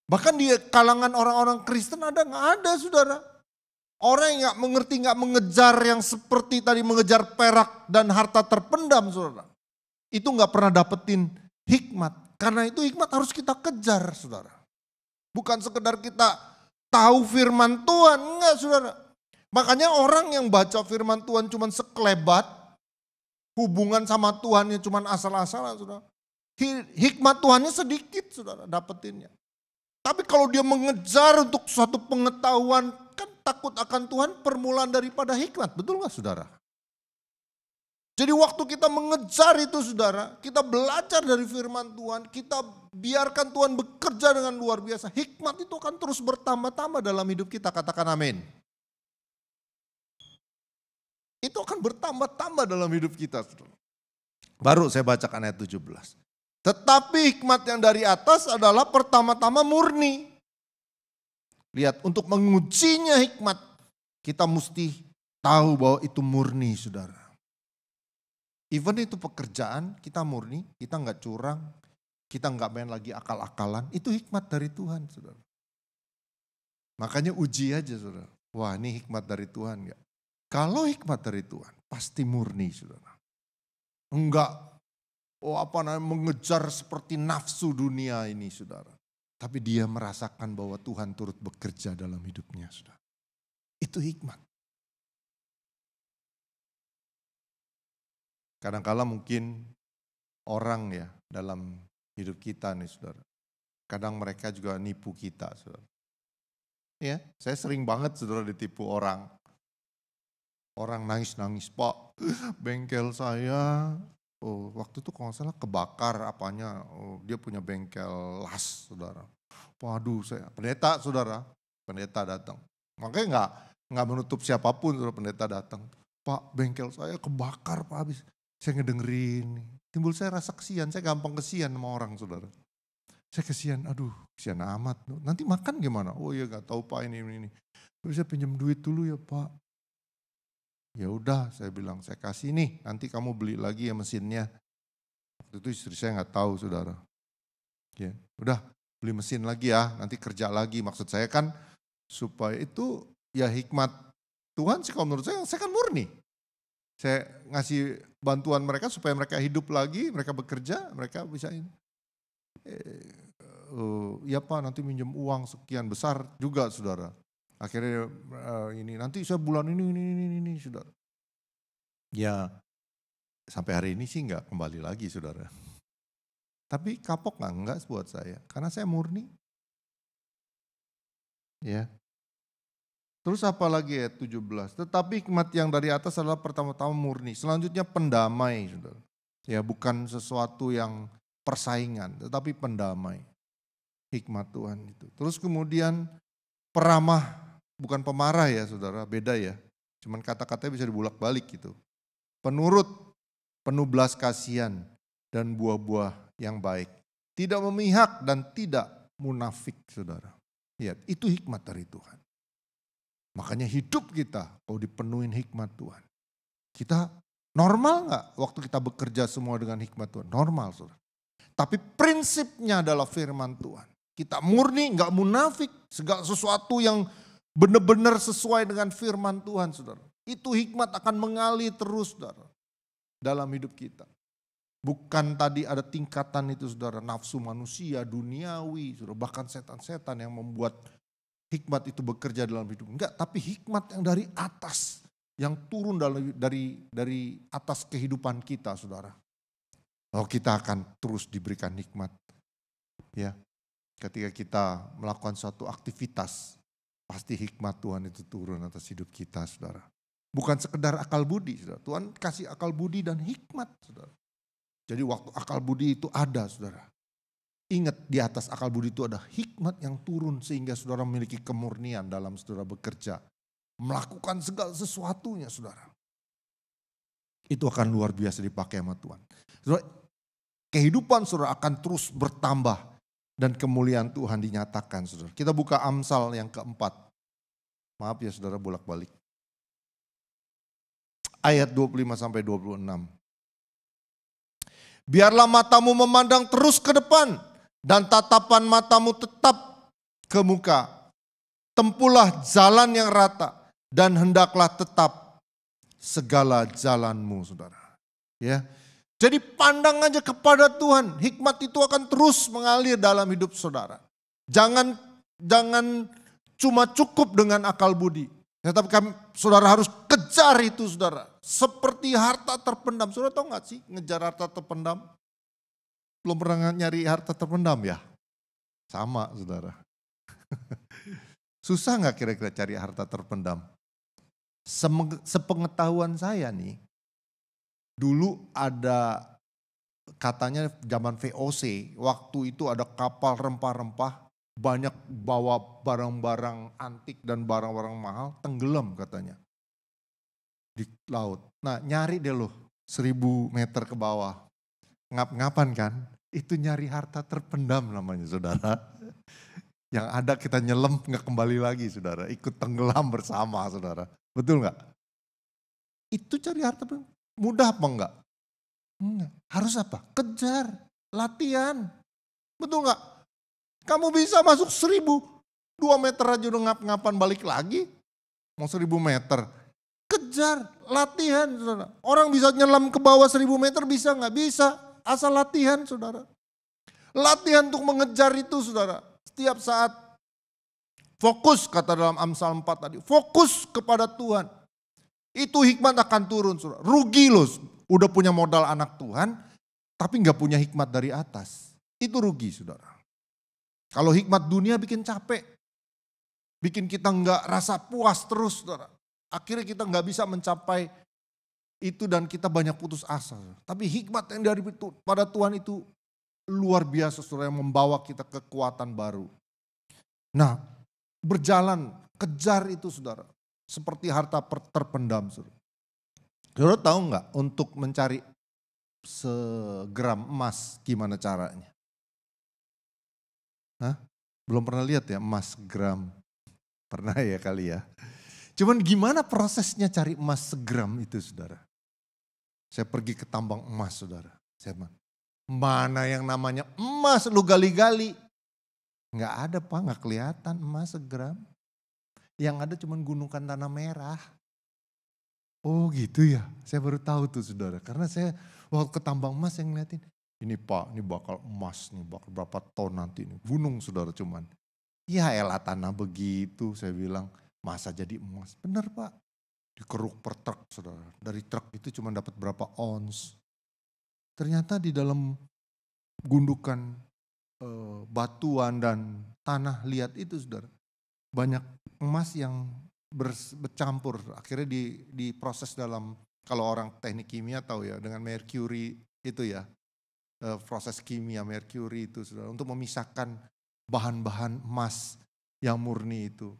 Bahkan di kalangan orang-orang Kristen ada gak? Ada saudara. Orang yang gak mengerti, gak mengejar yang seperti tadi mengejar perak dan harta terpendam saudara. Itu gak pernah dapetin hikmat. Karena itu hikmat harus kita kejar saudara. Bukan sekedar kita tahu firman Tuhan, enggak saudara. Makanya orang yang baca firman Tuhan cuma sekelebat, hubungan sama Tuhannya cuma asal-asalan saudara. Hikmat Tuhannya sedikit saudara dapetinnya. Tapi kalau dia mengejar untuk suatu pengetahuan, kan takut akan Tuhan permulaan daripada hikmat. Betul gak saudara? Jadi waktu kita mengejar itu saudara, kita belajar dari firman Tuhan, kita biarkan Tuhan bekerja dengan luar biasa. Hikmat itu akan terus bertambah-tambah dalam hidup kita, katakan amin. Itu akan bertambah-tambah dalam hidup kita. Saudara. Baru saya bacakan ayat 17. Tetapi hikmat yang dari atas adalah pertama-tama murni. Lihat, untuk mengujinya hikmat, kita mesti tahu bahwa itu murni, saudara. Even itu pekerjaan, kita murni, kita nggak curang, kita nggak main lagi akal-akalan, itu hikmat dari Tuhan, saudara. Makanya uji aja, saudara. Wah, ini hikmat dari Tuhan nggak? Kalau hikmat dari Tuhan, pasti murni, saudara. Enggak. Mengejar seperti nafsu dunia ini saudara. Tapi dia merasakan bahwa Tuhan turut bekerja dalam hidupnya saudara. Itu hikmat. Kadang-kala mungkin orang ya dalam hidup kita nih saudara. Kadang mereka juga nipu kita saudara. Ya, saya sering banget saudara ditipu orang. Orang nangis-nangis, Pak, bengkel saya... waktu itu kalau nggak salah kebakar apanya, dia punya bengkel las saudara. Waduh, pendeta saudara, pendeta datang. Makanya nggak menutup siapapun saudara, pendeta datang. Pak, bengkel saya kebakar Pak habis. Saya ngedengerin, timbul saya rasa kesian, saya gampang kesian sama orang saudara. Saya kesian, aduh kesian amat. Nanti makan gimana? Oh iya nggak tahu Pak ini. Bisa pinjam duit dulu ya Pak. Ya udah, saya bilang, saya kasih nih, nanti kamu beli lagi ya mesinnya. Waktu itu istri saya nggak tahu, saudara. Ya, udah beli mesin lagi ya, nanti kerja lagi. Maksud saya kan supaya itu ya hikmat Tuhan sih kalau menurut saya kan murni. Saya ngasih bantuan mereka supaya mereka hidup lagi, mereka bekerja, mereka bisa ini. Ya Pak, nanti minjem uang sekian besar juga, saudara. Akhirnya ini nanti saya bulan ini saudara. Ya sampai hari ini sih enggak kembali lagi saudara. Tapi kapok enggak buat saya karena saya murni. Ya. Terus apa lagi ayat 17? Tetapi hikmat yang dari atas adalah pertama-tama murni. Selanjutnya pendamai saudara. Ya bukan sesuatu yang persaingan tetapi pendamai. Hikmat Tuhan itu. Terus kemudian peramah. Bukan pemarah ya saudara, beda ya. Cuman kata-katanya bisa dibulak-balik gitu. Penurut, penuh belas kasihan, dan buah-buah yang baik. Tidak memihak dan tidak munafik, saudara. Lihat, itu hikmat dari Tuhan. Makanya hidup kita kalau dipenuhin hikmat Tuhan. Kita normal gak waktu kita bekerja semua dengan hikmat Tuhan? Normal, saudara. Tapi prinsipnya adalah firman Tuhan. Kita murni, gak munafik, segala sesuatu yang benar-benar sesuai dengan firman Tuhan, saudara. Itu hikmat akan mengalir terus, saudara, dalam hidup kita. Bukan tadi ada tingkatan itu, saudara, nafsu manusia, duniawi, saudara, bahkan setan-setan yang membuat hikmat itu bekerja dalam hidup. Enggak, tapi hikmat yang dari atas, yang turun dari atas kehidupan kita, saudara. Oh, kita akan terus diberikan hikmat. Ya, ketika kita melakukan suatu aktivitas, pasti hikmat Tuhan itu turun atas hidup kita, saudara. Bukan sekedar akal budi, saudara. Tuhan kasih akal budi dan hikmat, saudara. Jadi waktu akal budi itu ada, saudara. Ingat, di atas akal budi itu ada hikmat yang turun sehingga saudara memiliki kemurnian dalam saudara bekerja. Melakukan segala sesuatunya, saudara. Itu akan luar biasa dipakai sama Tuhan. Saudara, kehidupan saudara akan terus bertambah dan kemuliaan Tuhan dinyatakan, saudara. Kita buka Amsal yang keempat. Maaf ya saudara, bolak-balik. Ayat 25-26. Biarlah matamu memandang terus ke depan dan tatapan matamu tetap ke muka. Tempuhlah jalan yang rata dan hendaklah tetap segala jalanmu, saudara. Ya. Jadi pandang aja kepada Tuhan, hikmat itu akan terus mengalir dalam hidup saudara. Jangan cuma cukup dengan akal budi. Tetapi saudara harus kejar itu, saudara. Seperti harta terpendam. Saudara tahu gak sih ngejar harta terpendam? Belum pernah nyari harta terpendam ya? Sama, saudara. Susah gak kira-kira cari harta terpendam? Sepengetahuan saya nih, dulu ada katanya zaman VOC, waktu itu ada kapal rempah-rempah, banyak bawa barang-barang antik dan barang-barang mahal, tenggelam katanya di laut. Nah nyari deh loh 1000 meter ke bawah, ngap-ngapan kan, itu nyari harta terpendam namanya, saudara. Yang ada kita nyelam gak kembali lagi, saudara, ikut tenggelam bersama, saudara. Betul gak? Itu cari harta mudah apa enggak? Enggak. Harus apa? Kejar, latihan. Betul gak? Kamu bisa masuk 1000, 2 meter aja udah ngap-ngapan balik lagi. Mau 1000 meter. Kejar, latihan, saudara. Orang bisa nyelam ke bawah 1000 meter bisa gak? Bisa, asal latihan, saudara. Latihan untuk mengejar itu, saudara. Setiap saat fokus, kata dalam Amsal 4 tadi, fokus kepada Tuhan. Itu hikmat akan turun, saudara. Rugi loh, udah punya modal anak Tuhan, tapi gak punya hikmat dari atas. Itu rugi, saudara. Kalau hikmat dunia bikin capek, bikin kita gak rasa puas terus, saudara. Akhirnya kita gak bisa mencapai itu dan kita banyak putus asa. Tapi hikmat yang dari pada Tuhan itu luar biasa, saudara, yang membawa kita kekuatan baru. Nah, berjalan, kejar itu, saudara. Seperti harta terpendam, saudara. Saudara tahu nggak untuk mencari segram emas gimana caranya? Hah? Belum pernah lihat ya emas gram? Pernah ya kali ya. Cuman gimana prosesnya cari emas segram itu, saudara? Saya pergi ke tambang emas, saudara. Saya mana yang namanya emas lu gali-gali? Nggak ada Pak, nggak kelihatan emas segram. Yang ada cuma gunungan tanah merah. Oh gitu ya, saya baru tahu tuh, saudara. Karena saya waktu ke tambang emas yang ngeliatin, ini Pak, ini bakal emas nih, bakal berapa ton nanti ini. Gunung, saudara, cuman. Ya elah tanah begitu, saya bilang, masa jadi emas? Bener Pak, dikeruk per truk, saudara. Dari truk itu cuma dapat berapa ons. Ternyata di dalam gundukan batuan dan tanah liat itu, saudara, banyak emas yang bercampur, akhirnya diproses dalam, kalau orang teknik kimia tahu ya, dengan merkuri itu ya, proses kimia merkuri itu, saudara, untuk memisahkan bahan-bahan emas yang murni itu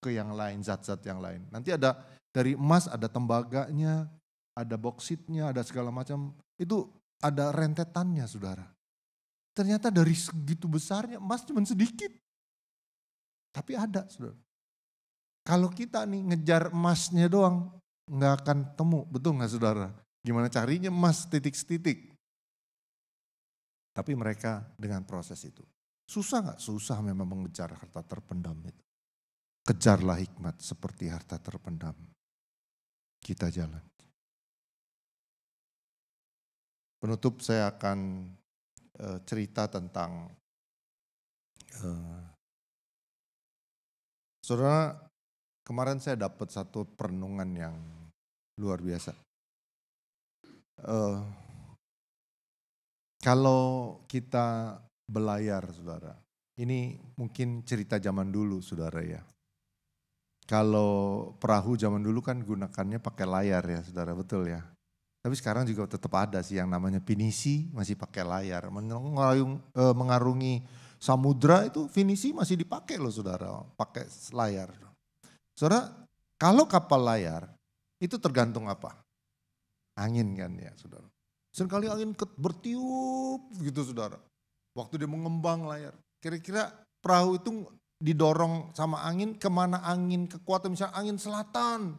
ke yang lain, zat-zat yang lain. Nanti ada dari emas, ada tembaganya, ada boksitnya, ada segala macam, itu ada rentetannya saudara. Ternyata dari segitu besarnya emas cuma sedikit. Tapi ada saudara. Kalau kita nih ngejar emasnya doang nggak akan temu, betul nggak saudara? Gimana carinya emas titik-titik. Tapi mereka dengan proses itu. Susah nggak? Susah memang mengejar harta terpendam itu. Kejarlah hikmat seperti harta terpendam. Kita jalan. Penutup saya akan cerita tentang saudara, kemarin saya dapat satu perenungan yang luar biasa. Kalau kita belayar saudara, ini mungkin cerita zaman dulu saudara ya. Kalau perahu zaman dulu kan gunakannya pakai layar ya saudara, betul ya. Tapi sekarang juga tetap ada sih yang namanya pinisi masih pakai layar. Mengarungi samudra itu pinisi masih dipakai loh saudara, pakai layar. Saudara, kalau kapal layar itu tergantung apa? Angin kan ya saudara. Seringkali angin bertiup gitu saudara. Waktu dia mengembang layar. Kira-kira perahu itu didorong sama angin, kemana angin kekuatan, misalnya angin selatan.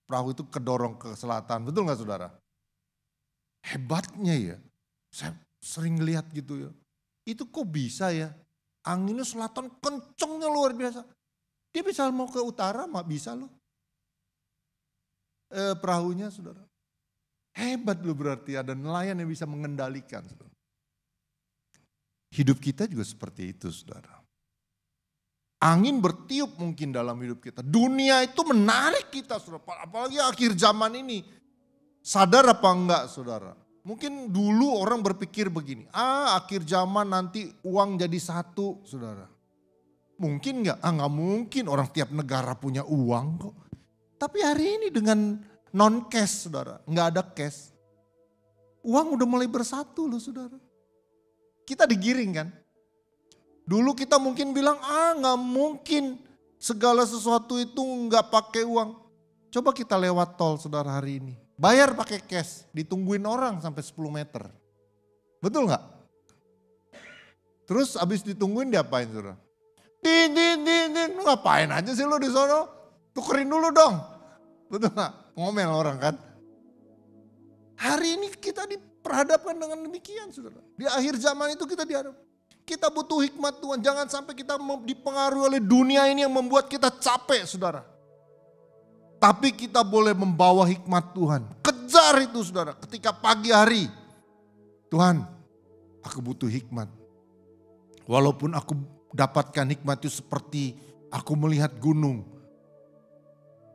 Perahu itu kedorong ke selatan, betul gak saudara? Hebatnya ya, saya sering lihat gitu ya. Itu kok bisa ya, anginnya selatan kencengnya luar biasa. Dia bisa mau ke utara, mak bisa loh. Perahunya saudara. Hebat loh berarti ada nelayan yang bisa mengendalikan. Saudara. Hidup kita juga seperti itu saudara. Angin bertiup mungkin dalam hidup kita. Dunia itu menarik kita saudara. Apalagi akhir zaman ini. Sadar apa enggak saudara? Mungkin dulu orang berpikir begini. Akhir zaman nanti uang jadi satu saudara. Mungkin enggak? Enggak mungkin, orang tiap negara punya uang kok. Tapi hari ini dengan non cash saudara. Enggak ada cash. Uang udah mulai bersatu loh saudara. Kita digiring kan? Dulu kita mungkin bilang, nggak mungkin segala sesuatu itu nggak pakai uang. Coba kita lewat tol saudara hari ini. Bayar pakai cash, ditungguin orang sampai 10 meter. Betul nggak? Terus abis ditungguin diapain saudara? Ngapain aja sih lo di sono? Tukerin dulu dong. Betul nggak? Ngomel orang kan? Hari ini kita diperhadapkan dengan demikian saudara. Di akhir zaman itu kita dihadapkan. Kita butuh hikmat Tuhan. Jangan sampai kita dipengaruhi oleh dunia ini yang membuat kita capek saudara. Tapi kita boleh membawa hikmat Tuhan. Kejar itu saudara. Ketika pagi hari. Tuhan, aku butuh hikmat. Walaupun aku dapatkan hikmat itu seperti aku melihat gunung.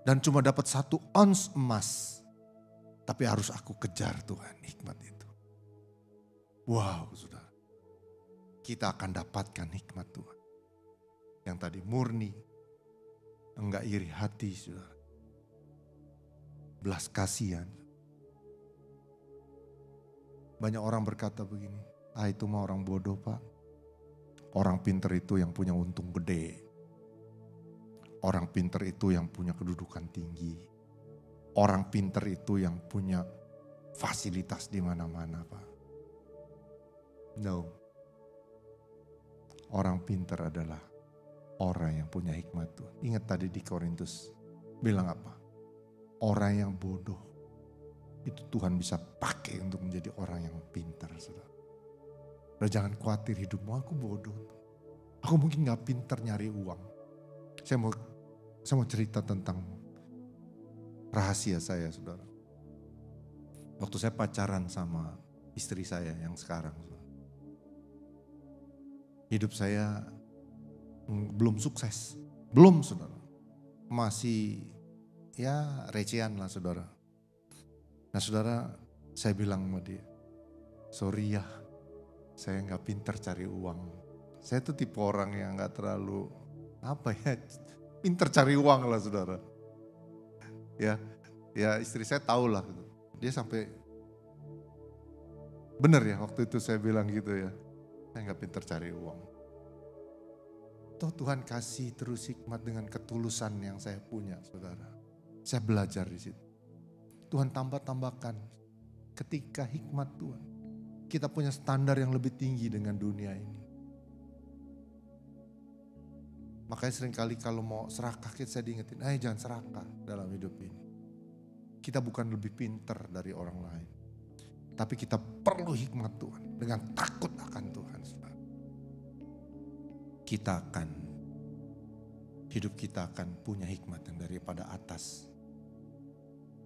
Dan cuma dapat 1 ons emas. Tapi harus aku kejar Tuhan hikmat itu. Wow saudara. Kita akan dapatkan hikmat Tuhan. Yang tadi murni, enggak iri hati, saudara. Belas kasihan. Banyak orang berkata begini, itu mah orang bodoh pak. Orang pinter itu yang punya untung gede. Orang pinter itu yang punya kedudukan tinggi. Orang pinter itu yang punya fasilitas di mana-mana pak. No. Orang pintar adalah orang yang punya hikmat Tuhan. Ingat tadi di Korintus bilang apa? Orang yang bodoh itu Tuhan bisa pakai untuk menjadi orang yang pintar. Saudara. Jangan khawatir hidupmu, aku bodoh. Aku mungkin gak pintar nyari uang. Saya mau cerita tentang rahasia saya saudara. Waktu saya pacaran sama istri saya yang sekarang. Hidup saya belum sukses. Belum saudara. Masih ya recehan lah saudara. Nah saudara saya bilang sama dia. Sorry ya saya gak pintar cari uang. Saya tuh tipe orang yang gak terlalu pintar cari uang lah saudara. Ya istri saya tahu lah. Dia sampai benar ya waktu itu saya bilang gitu ya. Saya gak pintar cari uang. Toh Tuhan kasih terus hikmat dengan ketulusan yang saya punya saudara. Saya belajar di situ. Tuhan tambahkan ketika hikmat Tuhan. kita punya standar yang lebih tinggi dengan dunia ini. Makanya seringkali kalau mau serakah saya diingetin, jangan serakah dalam hidup ini. Kita bukan lebih pintar dari orang lain. Tapi kita perlu hikmat Tuhan dengan takut akan Tuhan. Hidup kita akan punya hikmat yang daripada atas.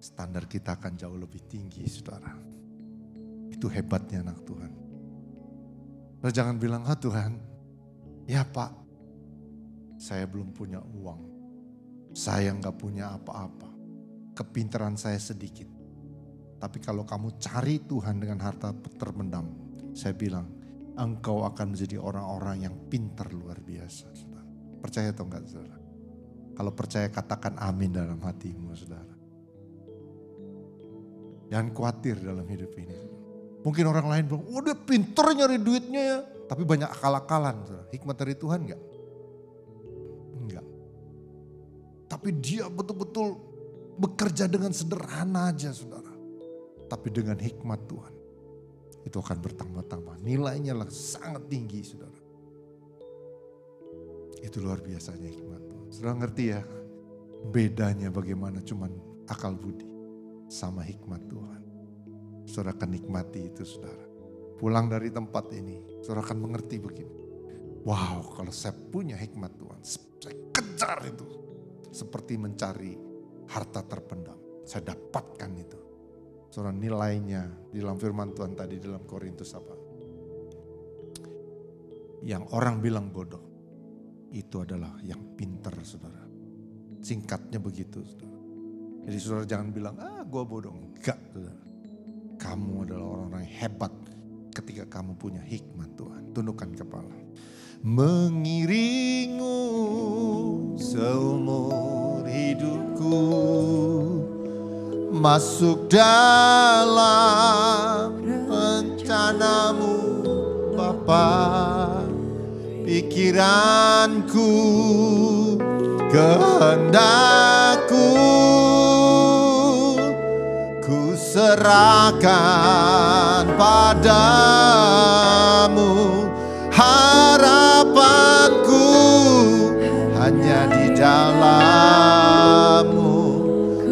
Standar kita akan jauh lebih tinggi, saudara. Itu hebatnya anak Tuhan. Terus jangan bilang, Tuhan, ya Pak, saya belum punya uang. Saya gak punya apa-apa. Kepintaran saya sedikit. Tapi kalau kamu cari Tuhan dengan harta terpendam, saya bilang, engkau akan menjadi orang-orang yang pintar luar biasa. Saudara. Percaya atau enggak, saudara? Kalau percaya katakan amin dalam hatimu, saudara. Jangan khawatir dalam hidup ini. Mungkin orang lain bilang, dia pintar nyari duitnya ya. Tapi banyak akal-akalan, saudara. Hikmat dari Tuhan enggak? Enggak. Tapi dia betul-betul bekerja dengan sederhana aja, saudara. Tapi dengan hikmat Tuhan, itu akan bertambah-tambah. Nilainya sangat tinggi, saudara. Itu luar biasanya hikmat Tuhan. Saudara ngerti ya, bedanya bagaimana cuman akal budi sama hikmat Tuhan. Saudara akan nikmati itu, saudara. Pulang dari tempat ini, saudara akan mengerti begini. Wow, kalau saya punya hikmat Tuhan, saya kejar itu. Seperti mencari harta terpendam. Saya dapatkan itu. Saudara, nilainya di dalam firman Tuhan tadi dalam Korintus apa? Yang orang bilang bodoh, itu adalah yang pintar, saudara. Singkatnya begitu, saudara. Jadi saudara jangan bilang, gue bodoh. Enggak, saudara. Kamu adalah orang-orang yang hebat ketika kamu punya hikmat Tuhan. Tundukkan kepala. Mengiringmu seumur hidupku, masuk dalam rencanamu Bapa. Pikiranku, kehendakku, ku serahkan padamu. Harapanku hanya di dalam-Mu.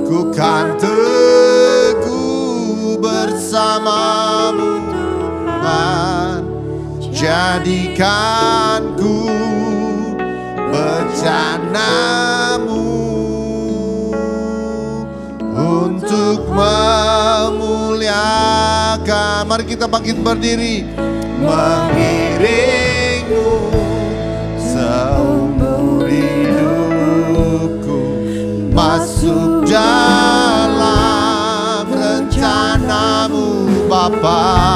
Ku kan teguh bersama-Mu Tuhan. Jadikanku bencana-Mu untuk memuliakan. Mari kita bangkit berdiri. Mengiringmu seumur hidupku, masuk dalam rencana-Mu Bapa.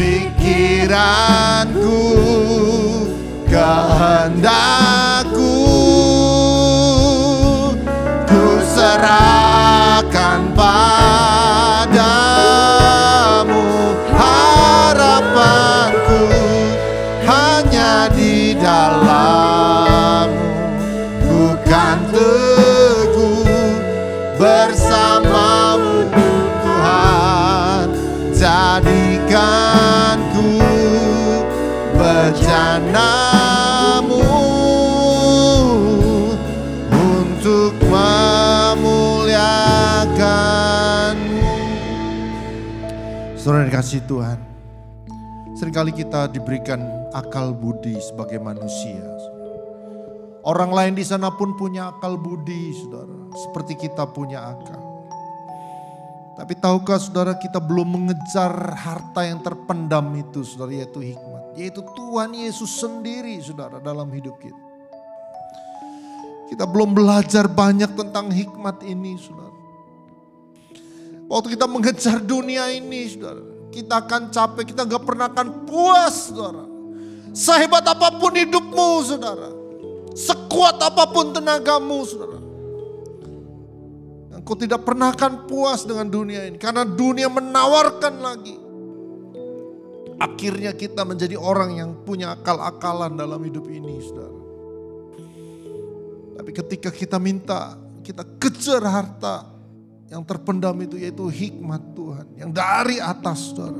Pikiranku, kehendakku, ku serahkan padamu. Harapanku hanya di dalam-Mu. Ku kan teguh bersama-Mu Tuhan. Jadikanku bencana-Mu untuk memuliakan-Mu. Saudara dikasih Tuhan, seringkali kita diberikan akal budi sebagai manusia. Orang lain di sana pun punya akal budi, saudara, seperti kita punya akal. Tapi tahukah saudara, kita belum mengejar harta yang terpendam itu, saudara, yaitu hikmat. Yaitu Tuhan Yesus sendiri, saudara, dalam hidup kita. Kita belum belajar banyak tentang hikmat ini, saudara. Waktu kita mengejar dunia ini, saudara, kita akan capek, kita gak pernah akan puas, saudara. Sehebat apapun hidupmu, saudara. Sekuat apapun tenagamu, saudara. Engkau tidak pernah akan puas dengan dunia ini. Karena dunia menawarkan lagi. Akhirnya kita menjadi orang yang punya akal-akalan dalam hidup ini, saudara. Tapi ketika kita minta, kita kejar harta yang terpendam itu, yaitu hikmat Tuhan. Yang dari atas, saudara.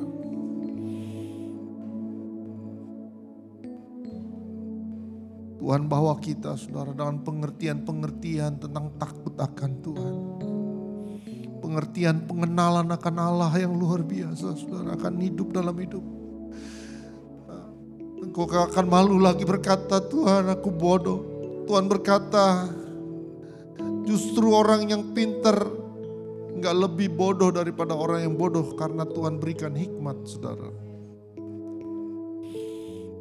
Tuhan bawa kita saudara dengan pengertian-pengertian tentang takut akan Tuhan. Pengertian pengenalan akan Allah yang luar biasa saudara, akan hidup dalam hidup. Engkau akan malu lagi berkata, Tuhan aku bodoh. Tuhan berkata, justru orang yang pintar gak lebih bodoh daripada orang yang bodoh, karena Tuhan berikan hikmat saudara.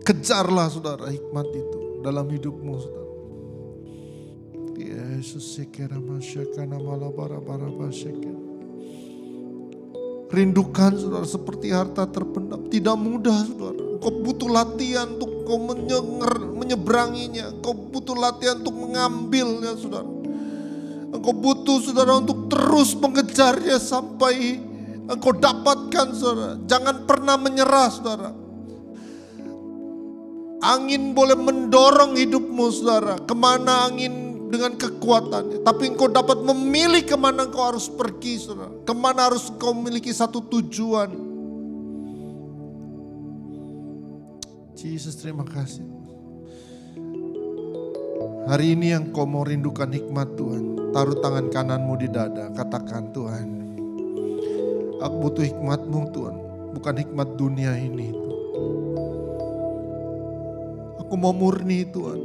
Kejarlah saudara hikmat itu dalam hidupmu saudara. Yesus sekera masyakana malabara-bara basyakana. Rindukan saudara seperti harta terpendam. Tidak mudah saudara. Kau butuh latihan untuk kau menyeberanginya. Kau butuh latihan untuk mengambilnya saudara. Engkau butuh saudara untuk terus mengejarnya sampai engkau dapatkan saudara. Jangan pernah menyerah saudara. Angin boleh mendorong hidupmu saudara. Kemana angin dengan kekuatannya. Tapi engkau dapat memilih kemana engkau harus pergi saudara. Kemana harus engkau memiliki satu tujuan. Yesus terima kasih. Hari ini yang kau mau rindukan hikmat Tuhan. Taruh tangan kananmu di dada. Katakan Tuhan. Aku butuh hikmatmu Tuhan. Bukan hikmat dunia ini Tuhan. Aku mau murni Tuhan.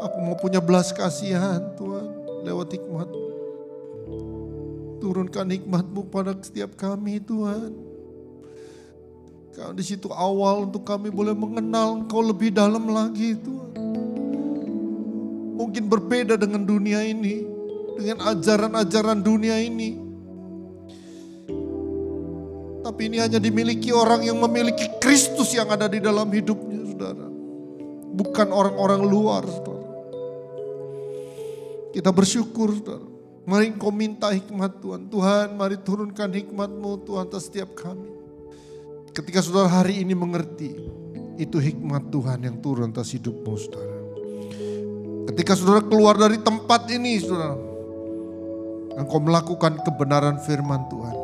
Aku mau punya belas kasihan Tuhan lewat hikmat. Turunkan hikmat-Mu pada setiap kami Tuhan. Karena di situ awal untuk kami boleh mengenal Engkau lebih dalam lagi Tuhan. Mungkin berbeda dengan dunia ini, dengan ajaran-ajaran dunia ini. Tapi ini hanya dimiliki orang yang memiliki Kristus yang ada di dalam hidupnya saudara. Bukan orang-orang luar saudara. Kita bersyukur saudara. Mari Engkau minta hikmat Tuhan. Tuhan mari turunkan hikmat-Mu Tuhan atas setiap kami. Ketika saudara hari ini mengerti. Itu hikmat Tuhan yang turun atas hidupmu saudara. Ketika saudara keluar dari tempat ini saudara. Engkau melakukan kebenaran firman Tuhan.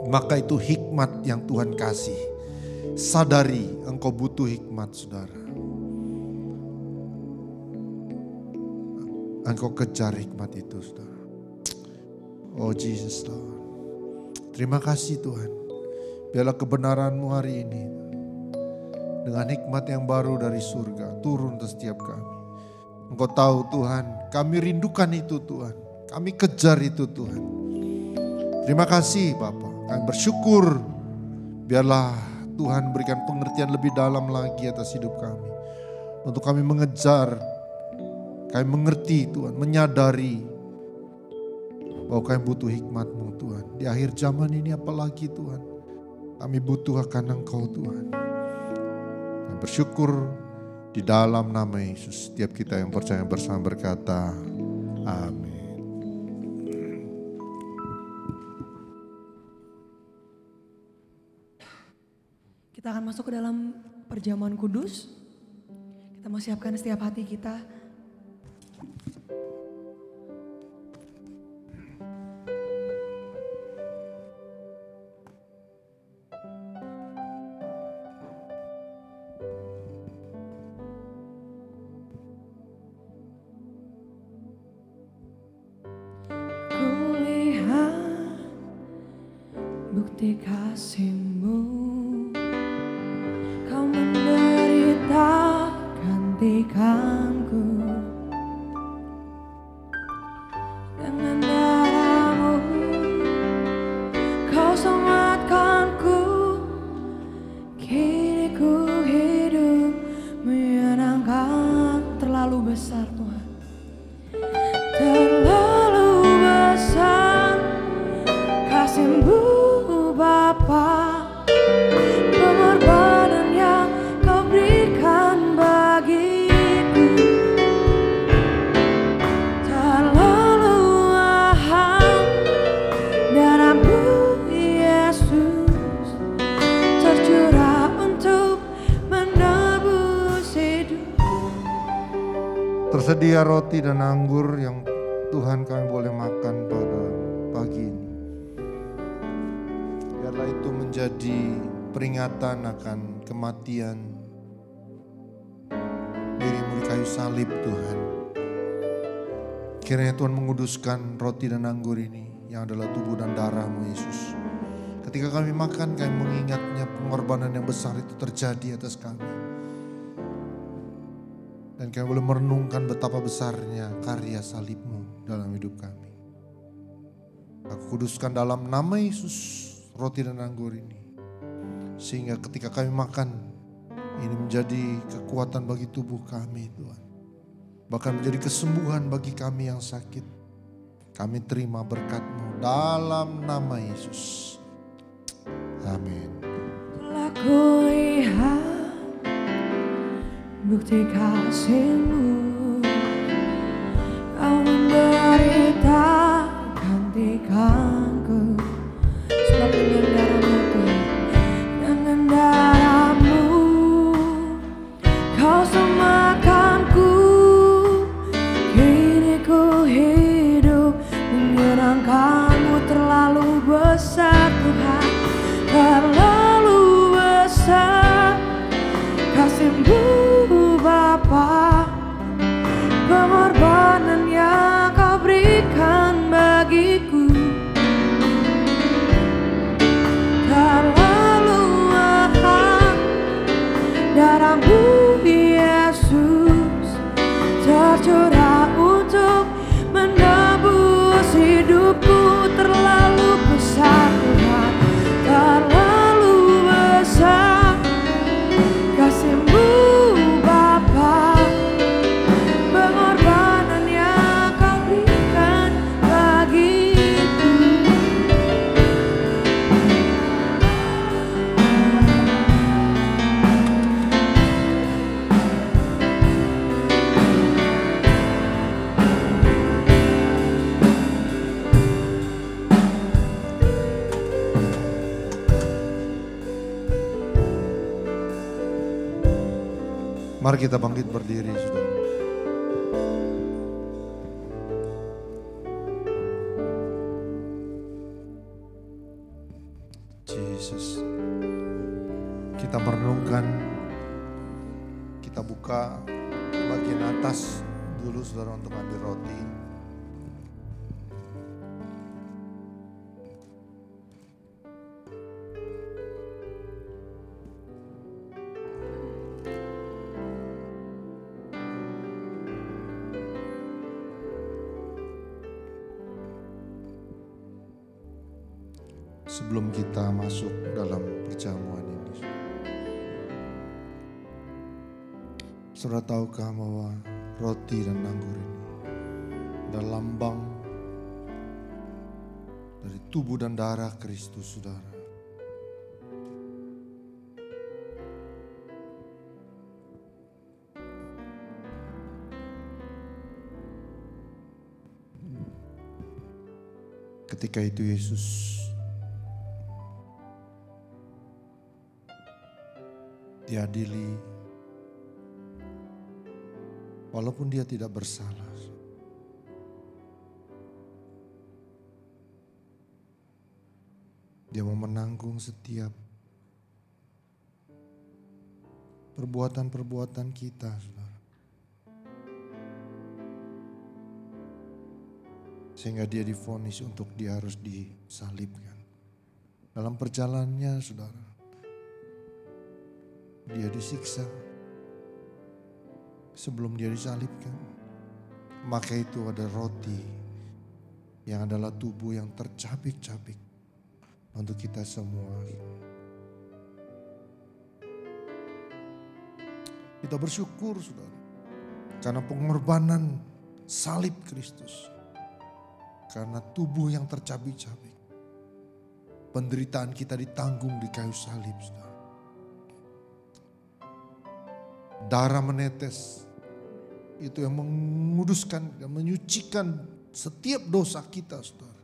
Maka itu hikmat yang Tuhan kasih. Sadari engkau butuh hikmat saudara. Engkau kejar hikmat itu saudara. Oh Jesus Lord. Terima kasih Tuhan. Biarlah kebenaran-Mu hari ini. Dengan hikmat yang baru dari surga. Turun ke setiap kami. Engkau tahu Tuhan. Kami rindukan itu Tuhan. Kami kejar itu Tuhan. Terima kasih Bapa. Kami bersyukur, biarlah Tuhan berikan pengertian lebih dalam lagi atas hidup kami. Untuk kami mengejar, kami mengerti Tuhan, menyadari bahwa kami butuh hikmat-Mu Tuhan. Di akhir zaman ini apalagi Tuhan, kami butuh akan Engkau Tuhan. Kami bersyukur di dalam nama Yesus. Setiap kita yang percaya bersama berkata, amin. Kita akan masuk ke dalam perjamuan kudus. Kita mau siapkan setiap hati kita. Kulihat bukti kasih-Mu. Gantikanku dengan darah-Mu, Kau selamatkanku. Kini ku hidup menyenangkan. Terlalu besar Tuhan, terlalu besar kasih-Mu Bapa. Pengorbanan yang Kau berikan bagiku terlalu mahal. Darah-Mu Yesus tercurah untuk menebus hidupku. Tersedia roti dan anggur yang Tuhan kami boleh makan pada pagi ini. Biarlah itu menjadi peringatan akan kematian kayu salib Tuhan. Kiranya Tuhan menguduskan roti dan anggur ini yang adalah tubuh dan darah-Mu Yesus. Ketika kami makan, kami mengingatnya pengorbanan yang besar itu terjadi atas kami. Dan kami boleh merenungkan betapa besarnya karya salib-Mu dalam hidup kami. Aku kuduskan dalam nama Yesus roti dan anggur ini. Sehingga ketika kami makan, ini menjadi kekuatan bagi tubuh kami Tuhan. Bahkan menjadi kesembuhan bagi kami yang sakit. Kami terima berkat-Mu dalam nama Yesus. Amin. Telah kulihat bukti kasih-Mu, Kau menderita gantikanku. Sebab dengan darah-Mu Tuhan, dengan darah-Mu Kau semakanku. Kini ku hidup menyenangkan-Mu. Terlalu besar Tuhan, terlalu besar kasih-Mu Bapa, pengorbanan yang Kau berikan bagiku. Terlalu mahal darah-Mu Yesus tercurah untuk menebus hidupku. Terlalu besar Tuhan, terlalu besar kasih-Mu Bapa, pengorbanan yang Kau berikan bagiku. Mari kita bangkit berdiri, saudara. Yesus, kita merenungkan, kita buka bagian atas dulu saudara untuk ambil roti. Sebelum kita masuk dalam perjamuan ini, saudara tahukah bahwa roti dan anggur ini adalah lambang dari tubuh dan darah Kristus, saudara. Ketika itu Yesus diadili walaupun dia tidak bersalah. Dia mau menanggung setiap perbuatan-perbuatan kita, saudara. Sehingga dia divonis untuk dia harus disalibkan. Dalam perjalanannya, saudara, dia disiksa sebelum dia disalibkan. Maka itu ada roti yang adalah tubuh yang tercabik-cabik untuk kita semua. Kita bersyukur, saudara, karena pengorbanan salib Kristus. Karena tubuh yang tercabik-cabik, penderitaan kita ditanggung di kayu salib, saudara. Darah menetes, itu yang menguduskan dan menyucikan setiap dosa kita, saudara.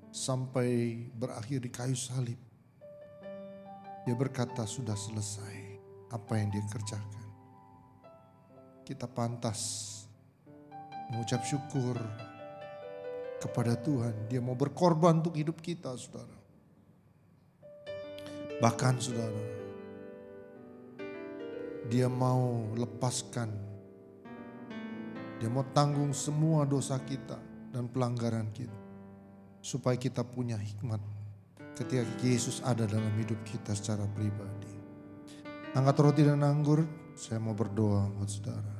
Sampai berakhir di kayu salib. Dia berkata sudah selesai apa yang dia kerjakan. Kita pantas mengucap syukur kepada Tuhan. Dia mau berkorban untuk hidup kita, saudara. Bahkan, saudara, dia mau lepaskan Dia mau tanggung semua dosa kita dan pelanggaran kita. Supaya kita punya hikmat ketika Yesus ada dalam hidup kita secara pribadi. Angkat roti dan anggur, saya mau berdoa buat saudara.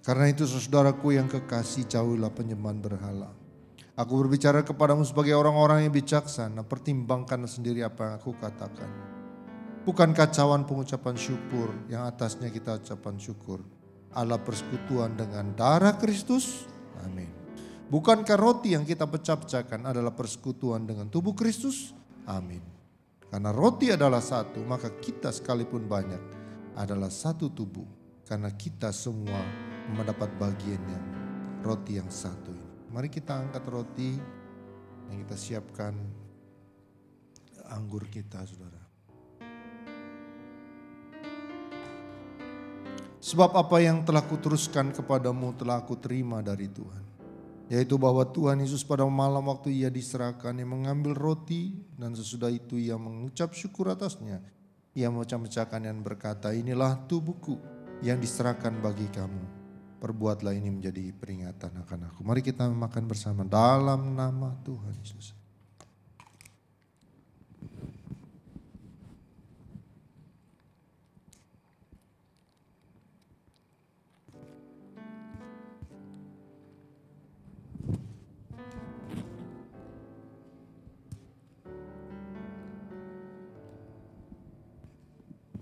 Karena itu saudaraku yang kekasih, jauhilah penyembahan berhala. Aku berbicara kepadamu sebagai orang-orang yang bijaksana, pertimbangkan sendiri apa yang aku katakan. Bukan kacauan pengucapan syukur yang atasnya kita ucapan syukur. Allah persekutuan dengan darah Kristus. Amin. Bukankah roti yang kita pecah-pecahkan adalah persekutuan dengan tubuh Kristus? Amin. Karena roti adalah satu, maka kita sekalipun banyak adalah satu tubuh. Karena kita semua mendapat bagian yang roti yang satu ini. Mari kita angkat roti yang kita siapkan anggur kita, saudara. Sebab apa yang telah kuteruskan kepadamu telah aku terima dari Tuhan. Yaitu bahwa Tuhan Yesus pada malam waktu ia diserahkan, ia mengambil roti dan sesudah itu ia mengucap syukur atasnya. Ia memecah-mecahkan dan berkata, inilah tubuhku yang diserahkan bagi kamu. Perbuatlah ini menjadi peringatan akan aku. Mari kita makan bersama dalam nama Tuhan Yesus.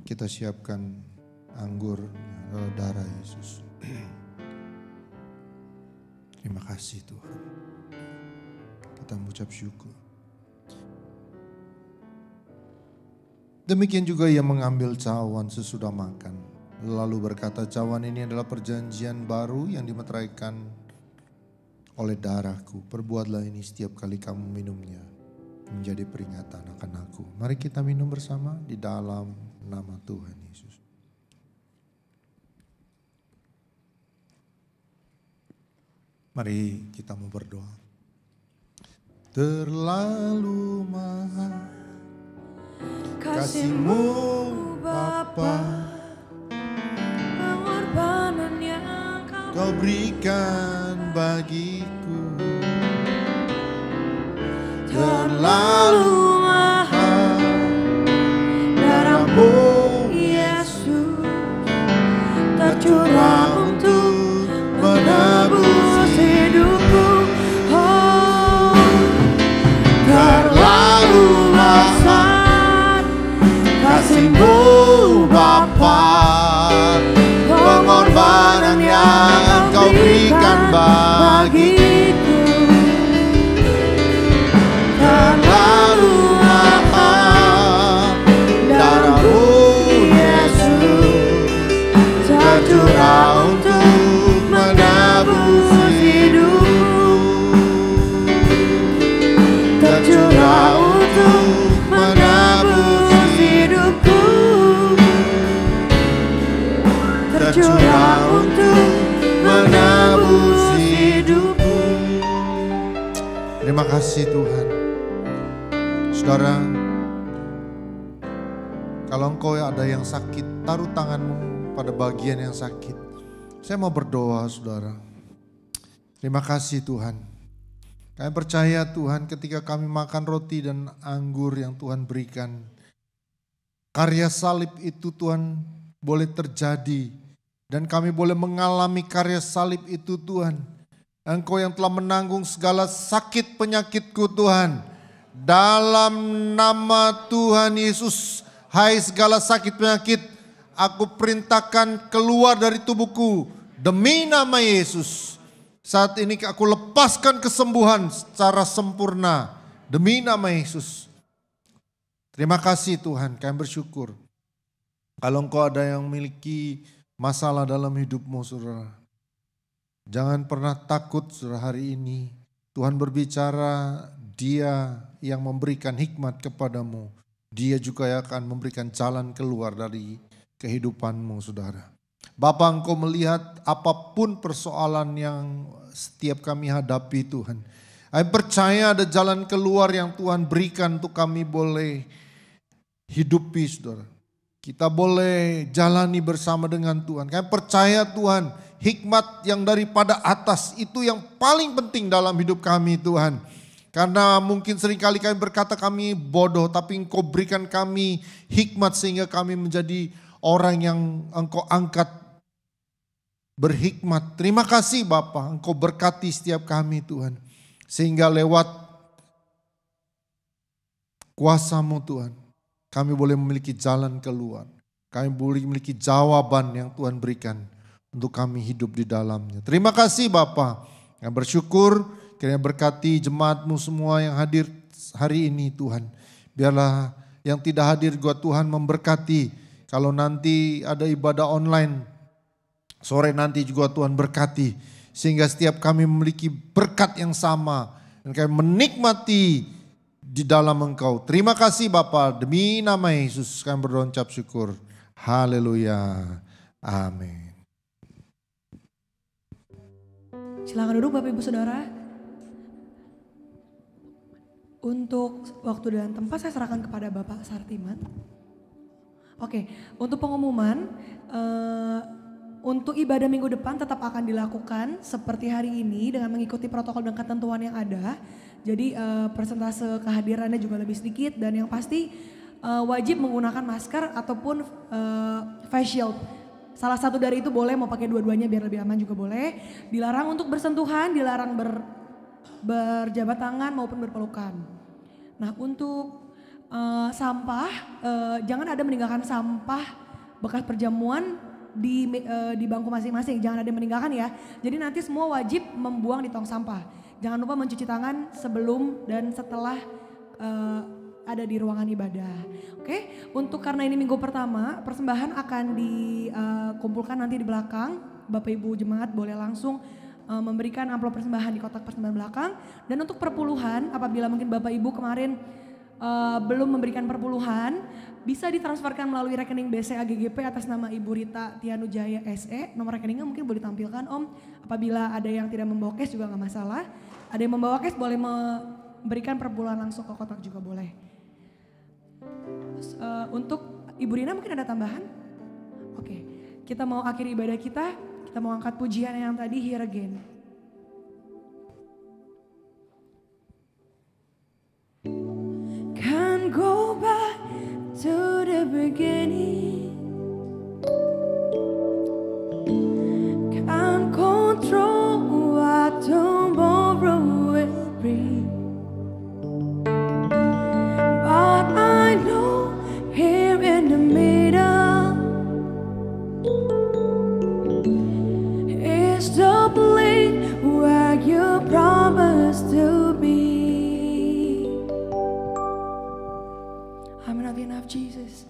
Kita siapkan anggur darah Yesus. Terima kasih Tuhan. Kita mengucap syukur. Demikian juga ia mengambil cawan sesudah makan. Lalu berkata, cawan ini adalah perjanjian baru yang dimeteraikan oleh darahku. Perbuatlah ini setiap kali kamu minumnya, menjadi peringatan akan aku. Mari kita minum bersama di dalam nama Tuhan Yesus. Mari kita mau berdoa. Terlalu mahal kasih-Mu Bapa, pengorbanan yang Kau berikan bagiku. Terlalu mahal darah-Mu Yesus tercurah untuk menebus hidupku. Oh, terlalu besar kasih-Mu Bapa, pengorbanan yang Kau berikan bagiku. Terlalu mahal darah-Mu Yesus tercurah untuk menebus hidupku. Tercurah untuk menebus hidupku. Tercurah untuk menebus hidupku. Terima kasih Tuhan. Saudara, kalau engkau ada yang sakit, taruh tanganmu pada bagian yang sakit. Saya mau berdoa saudara. Terima kasih Tuhan. Kami percaya Tuhan ketika kami makan roti dan anggur yang Tuhan berikan. Karya salib itu Tuhan boleh terjadi. Dan kami boleh mengalami karya salib itu Tuhan. Engkau yang telah menanggung segala sakit penyakitku Tuhan. Dalam nama Tuhan Yesus. Hai segala sakit penyakit. Aku perintahkan keluar dari tubuhku. Demi nama Yesus. Saat ini aku lepaskan kesembuhan secara sempurna. Demi nama Yesus. Terima kasih Tuhan, kami bersyukur. Kalau engkau ada yang memiliki masalah dalam hidupmu saudara. Jangan pernah takut saudara hari ini. Tuhan berbicara, Dia yang memberikan hikmat kepadamu. Dia juga yang akan memberikan jalan keluar dari kehidupanmu saudara. Bapa, engkau melihat apapun persoalan yang setiap kami hadapi Tuhan. Kami percaya ada jalan keluar yang Tuhan berikan untuk kami boleh hidupi saudara. Kita boleh jalani bersama dengan Tuhan. Kami percaya Tuhan hikmat yang daripada atas. Itu yang paling penting dalam hidup kami Tuhan. Karena mungkin seringkali kami berkata kami bodoh, tapi Engkau berikan kami hikmat sehingga kami menjadi orang yang Engkau angkat berhikmat. Terima kasih Bapa, Engkau berkati setiap kami Tuhan. Sehingga lewat kuasa-Mu Tuhan, kami boleh memiliki jalan keluar. Kami boleh memiliki jawaban yang Tuhan berikan untuk kami hidup di dalamnya. Terima kasih Bapa, yang bersyukur kiranya berkati jemaat-Mu semua yang hadir hari ini Tuhan. Biarlah yang tidak hadir juga Tuhan memberkati. Kalau nanti ada ibadah online, sore nanti juga Tuhan berkati. Sehingga setiap kami memiliki berkat yang sama. Dan kami menikmati di dalam Engkau. Terima kasih Bapa, demi nama Yesus kami berdoa ucap syukur. Haleluya. Amin. Silakan duduk Bapak Ibu Saudara. Untuk waktu dan tempat saya serahkan kepada Bapak Sartiman. Oke, untuk pengumuman, untuk ibadah minggu depan tetap akan dilakukan seperti hari ini dengan mengikuti protokol dan ketentuan yang ada. Jadi persentase kehadirannya juga lebih sedikit dan yang pasti wajib menggunakan masker ataupun face shield. Salah satu dari itu boleh, mau pakai dua-duanya biar lebih aman juga boleh. Dilarang untuk bersentuhan, dilarang berjabat tangan maupun berpelukan. Nah untuk sampah, jangan ada meninggalkan sampah bekas perjamuan di bangku masing-masing, jangan ada yang meninggalkan ya. Jadi nanti semua wajib membuang di tong sampah. Jangan lupa mencuci tangan sebelum dan setelah ada di ruangan ibadah. Oke, untuk karena ini minggu pertama, persembahan akan dikumpulkan nanti di belakang. Bapak Ibu jemaat boleh langsung memberikan amplop persembahan di kotak persembahan belakang. Dan untuk perpuluhan, apabila mungkin Bapak Ibu kemarin belum memberikan perpuluhan, bisa ditransferkan melalui rekening BCA GGP atas nama Ibu Rita Tianujaya SE. Nomor rekeningnya mungkin boleh ditampilkan Om. Apabila ada yang tidak membawa cash juga nggak masalah. Ada yang membawa cash boleh memberikan perpuluhan langsung ke kotak juga boleh. Terus, untuk Ibu Rina mungkin ada tambahan? Oke, kita mau akhiri ibadah kita mau angkat pujian yang tadi Here Again. Can't go back to the beginning. Can't control what tomorrow will bring. But I know here in the middle is the place where you promised to be. I'm not enough, Jesus.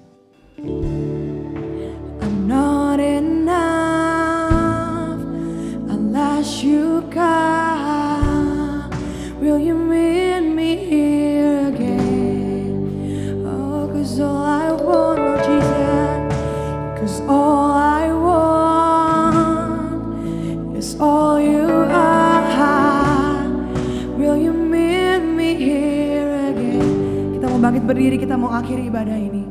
I'm not enough unless you come. Will you meet me here again? Oh, 'cause all I want, Lord Jesus, 'cause all I want is all you are. Will you meet me here again? Kita mau bangkit berdiri, kita mau akhiri ibadah ini.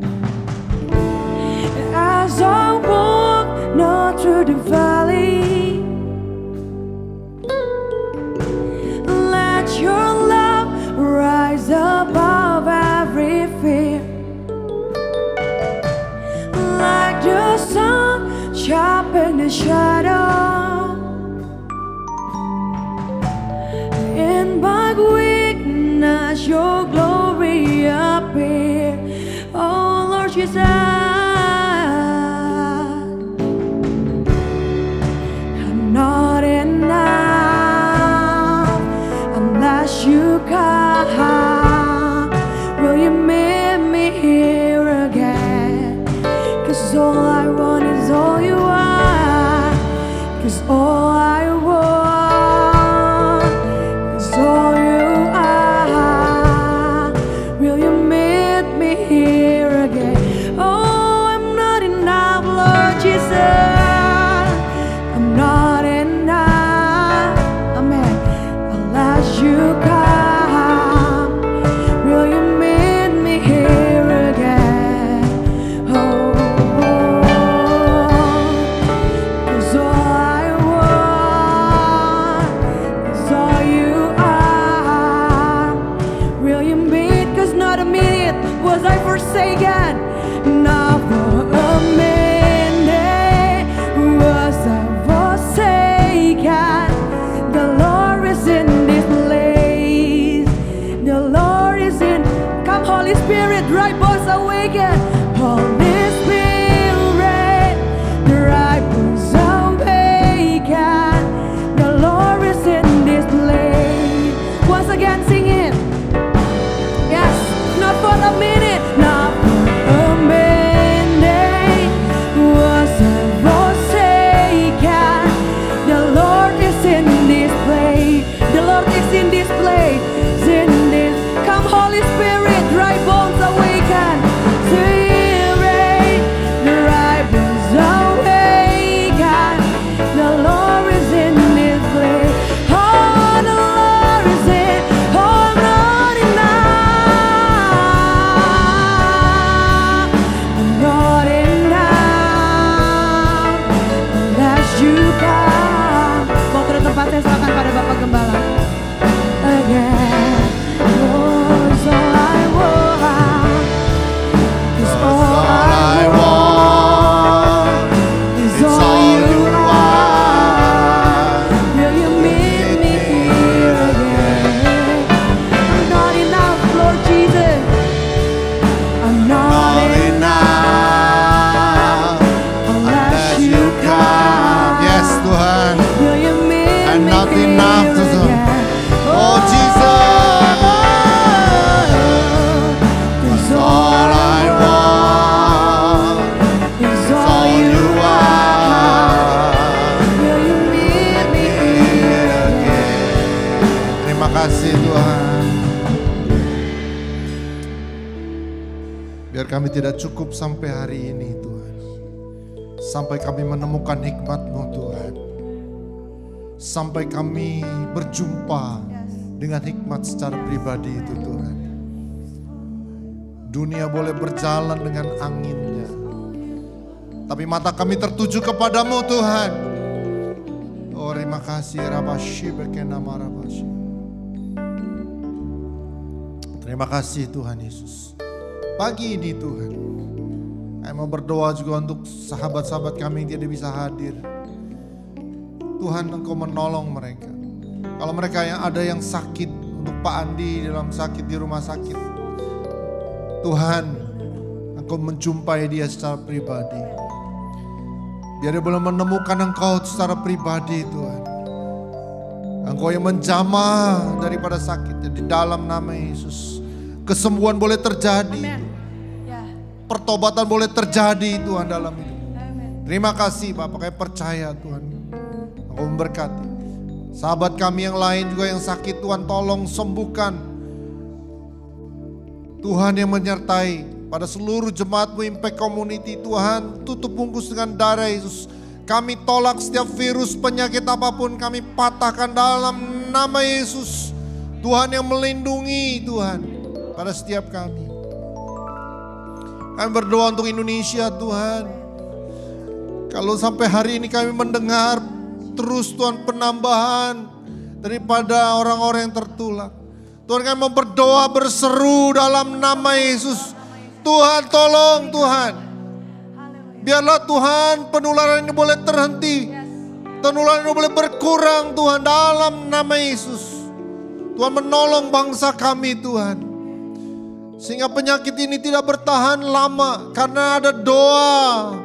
As I walk not through the valley, let your love rise above every fear. Like the sun sharpen the shadow, in my weakness your glory appear. Oh Lord Jesus, I'm not enough unless you come. Will you meet me here again? 'Cause all I want is all you are. 'Cause all I want is all you tempat, saya serahkan pada Bapak Gembala. Again, oh, it's all I want. It's all I want. It's all you want. Will you meet me here again? I'm not enough, Lord Jesus. I'm not enough unless you come. Yes Tuhan, Will you meet I'm me not enough here Tuhan. again? Oh Jesus, It's all I want. It's all you want. Will you meet me here again? terima kasih Tuhan. Biar kami tidak cukup sampai hari ini Tuhan. Sampai kami menemukan hikmat-Mu Tuhan. Sampai kami berjumpa dengan hikmat secara pribadi itu Tuhan. Dunia boleh berjalan dengan anginnya, tapi mata kami tertuju kepadamu Tuhan. Oh terima kasih Rabashi Bekenama Rabashi. Terima kasih Tuhan Yesus. Pagi ini Tuhan, kami mau berdoa juga untuk sahabat-sahabat kami yang tidak bisa hadir. Tuhan Engkau menolong mereka. Kalau mereka yang ada yang sakit, untuk Pak Andi dalam sakit di rumah sakit, Tuhan Engkau menjumpai dia secara pribadi. Biar dia boleh menemukan Engkau secara pribadi Tuhan. Engkau yang menjamah daripada sakitnya di dalam nama Yesus. Kesembuhan boleh terjadi. Pertobatan boleh terjadi Tuhan dalam hidup. Terima kasih Bapak, kami percaya Tuhan Engkau memberkati. Sahabat kami yang lain juga yang sakit Tuhan tolong sembuhkan. Tuhan yang menyertai pada seluruh jemaat-Mu Impact Community Tuhan, tutup bungkus dengan darah Yesus. Kami tolak setiap virus penyakit apapun, kami patahkan dalam nama Yesus. Tuhan yang melindungi Tuhan pada setiap kami. Kami berdoa untuk Indonesia Tuhan. Kalau sampai hari ini kami mendengar terus Tuhan penambahan daripada orang-orang yang tertular. Tuhan kami mau berdoa berseru dalam nama Yesus. Tuhan tolong Tuhan. Biarlah Tuhan penularan ini boleh terhenti. Penularan ini boleh berkurang Tuhan dalam nama Yesus. Tuhan menolong bangsa kami Tuhan. Sehingga penyakit ini tidak bertahan lama. Karena ada doa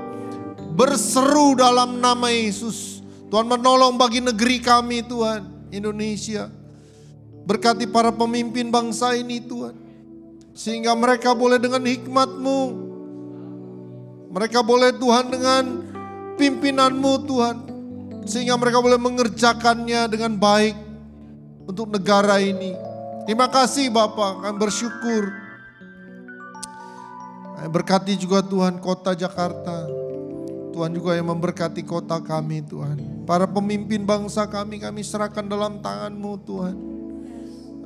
berseru dalam nama Yesus. Tuhan menolong bagi negeri kami Tuhan, Indonesia. Berkati para pemimpin bangsa ini Tuhan. Sehingga mereka boleh dengan hikmat-Mu. Mereka boleh Tuhan dengan pimpinan-Mu Tuhan. Sehingga mereka boleh mengerjakannya dengan baik untuk negara ini. Terima kasih Bapak, kami bersyukur. Berkati juga Tuhan kota Jakarta. Tuhan juga yang memberkati kota kami Tuhan. Para pemimpin bangsa kami serahkan dalam tangan-Mu Tuhan.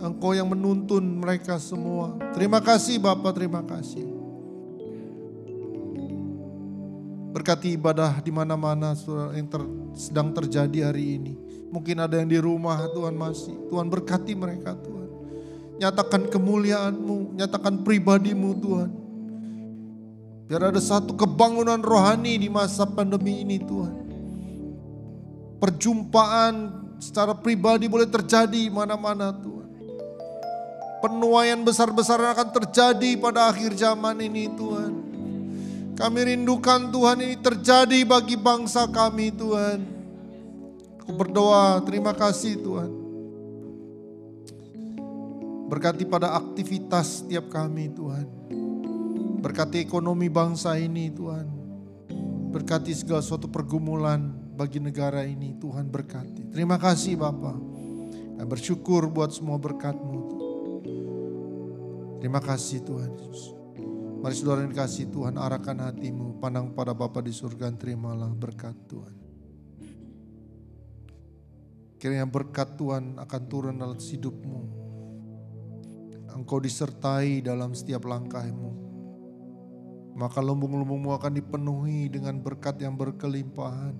Engkau yang menuntun mereka semua. Terima kasih Bapak, terima kasih. Berkati ibadah di mana-mana yang sedang terjadi hari ini. Mungkin ada yang di rumah Tuhan masih. Tuhan berkati mereka Tuhan. Nyatakan kemuliaan-Mu, nyatakan pribadi-Mu Tuhan. Biar ada satu kebangunan rohani di masa pandemi ini Tuhan. Perjumpaan secara pribadi boleh terjadi mana-mana Tuhan. Penuaian besar-besaran akan terjadi pada akhir zaman ini Tuhan. Kami rindukan Tuhan ini terjadi bagi bangsa kami Tuhan. Aku berdoa, terima kasih Tuhan. Berkati pada aktivitas setiap kami Tuhan. Berkati ekonomi bangsa ini Tuhan. Berkati segala suatu pergumulan bagi negara ini Tuhan berkati. Terima kasih Bapa. Kami bersyukur buat semua berkat-Mu. Terima kasih Tuhan Yesus. Mari saudara yang dikasih Tuhan, arahkan hatimu, pandang pada Bapa di surga, terimalah berkat Tuhan. Kiranya berkat Tuhan akan turun dalam hidupmu. Engkau disertai dalam setiap langkahmu. Maka lumbung-lumbungmu akan dipenuhi dengan berkat yang berkelimpahan.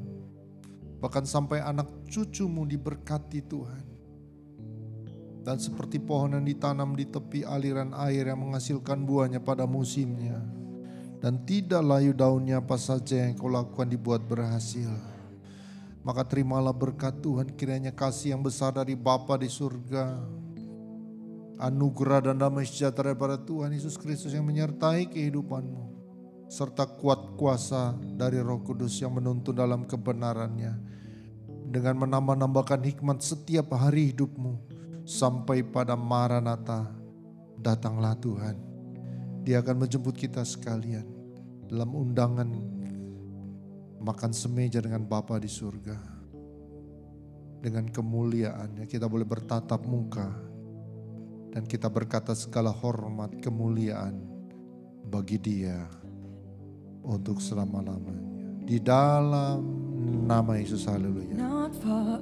Bahkan sampai anak cucumu diberkati Tuhan. Dan seperti pohon yang ditanam di tepi aliran air yang menghasilkan buahnya pada musimnya. Dan tidak layu daunnya, apa saja yang kau lakukan dibuat berhasil. Maka terimalah berkat Tuhan, kiranya kasih yang besar dari Bapa di surga, anugerah dan damai sejahtera daripada Tuhan Yesus Kristus yang menyertai kehidupanmu, serta kuat kuasa dari Roh Kudus yang menuntun dalam kebenarannya, dengan menambah-nambahkan hikmat setiap hari hidupmu, sampai pada Maranatha, datanglah Tuhan. Dia akan menjemput kita sekalian dalam undangan makan semeja dengan Bapa di surga. Dengan kemuliaannya kita boleh bertatap muka dan kita berkata segala hormat kemuliaan bagi Dia untuk selama-lamanya. Di dalam nama Yesus, haleluya. Not for